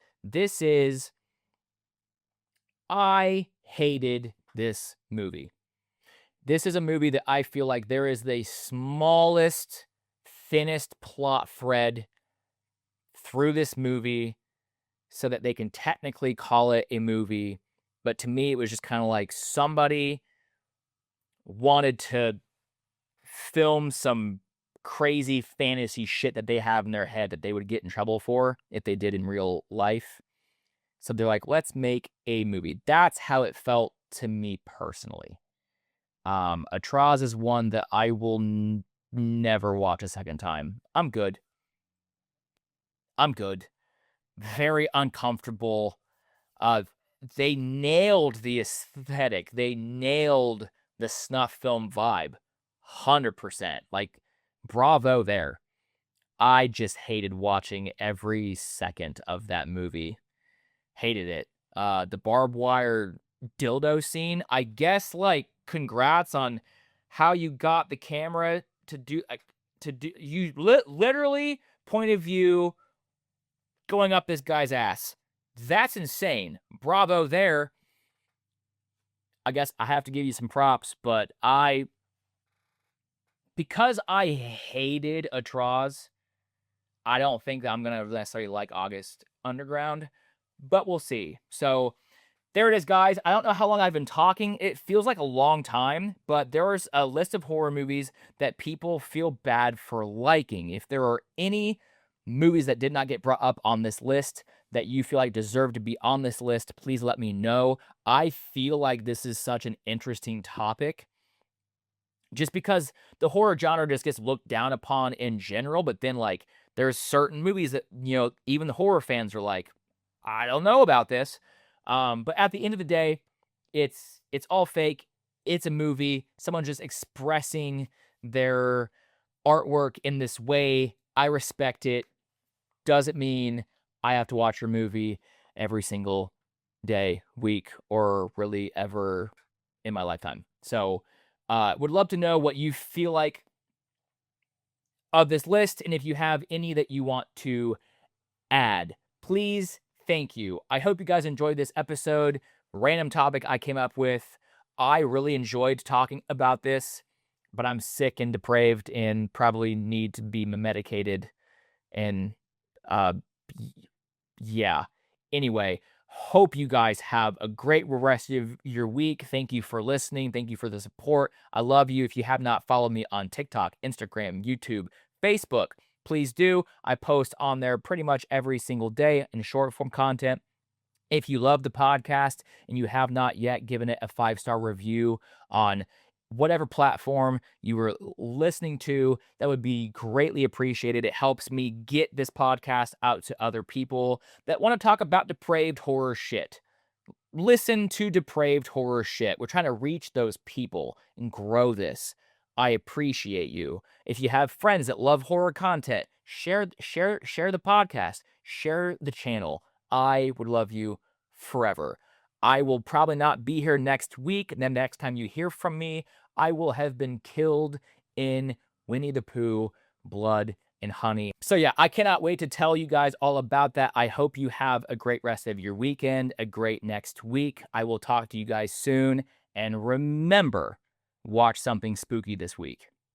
I hated this movie. This is a movie that I feel like there is the smallest, thinnest plot thread through this movie so that they can technically call it a movie. But to me, it was just kind of like somebody wanted to film some crazy fantasy shit that they have in their head that they would get in trouble for if they did in real life. So they're like, let's make a movie. That's how it felt to me personally. Atroz is one that I will never watch a second time. I'm good. Very uncomfortable. They nailed the aesthetic. They nailed the snuff film vibe. 100%. Like, bravo there. I just hated watching every second of that movie. Hated it. The barbed wire dildo scene, I guess, like, congrats on how you got the camera to do you literally point of view going up this guy's ass. That's insane. Bravo there. I guess I have to give you some props, but because I hated Atroz, I don't think that I'm going to necessarily like August Underground, but we'll see. So there it is, guys. I don't know how long I've been talking. It feels like a long time, but there's a list of horror movies that people feel bad for liking. If there are any movies that did not get brought up on this list that you feel like deserve to be on this list, please let me know. I feel like this is such an interesting topic just because the horror genre just gets looked down upon in general, but then, like, there's certain movies that, even the horror fans are like, I don't know about this. But at the end of the day, it's all fake. It's a movie. Someone just expressing their artwork in this way. I respect it. Doesn't mean I have to watch your movie every single day, week, or really ever in my lifetime. So, would love to know what you feel like of this list, and if you have any that you want to add, please. Thank you. I hope you guys enjoyed this episode. Random topic I came up with. I really enjoyed talking about this, but I'm sick and depraved and probably need to be medicated. And yeah. Anyway, hope you guys have a great rest of your week. Thank you for listening. Thank you for the support. I love you. If you have not followed me on TikTok, Instagram, YouTube, Facebook, please do. I post on there pretty much every single day in short form content. If you love the podcast and you have not yet given it a 5-star review on whatever platform you were listening to, that would be greatly appreciated. It helps me get this podcast out to other people that want to talk about depraved horror shit. Listen to depraved horror shit. We're trying to reach those people and grow this. I appreciate you. If you have friends that love horror content, share the podcast, share the channel. I would love you forever. I will probably not be here next week. And then next time you hear from me, I will have been killed in Winnie the Pooh, Blood and Honey. So yeah, I cannot wait to tell you guys all about that. I hope you have a great rest of your weekend, a great next week. I will talk to you guys soon. And remember, watch something spooky this week.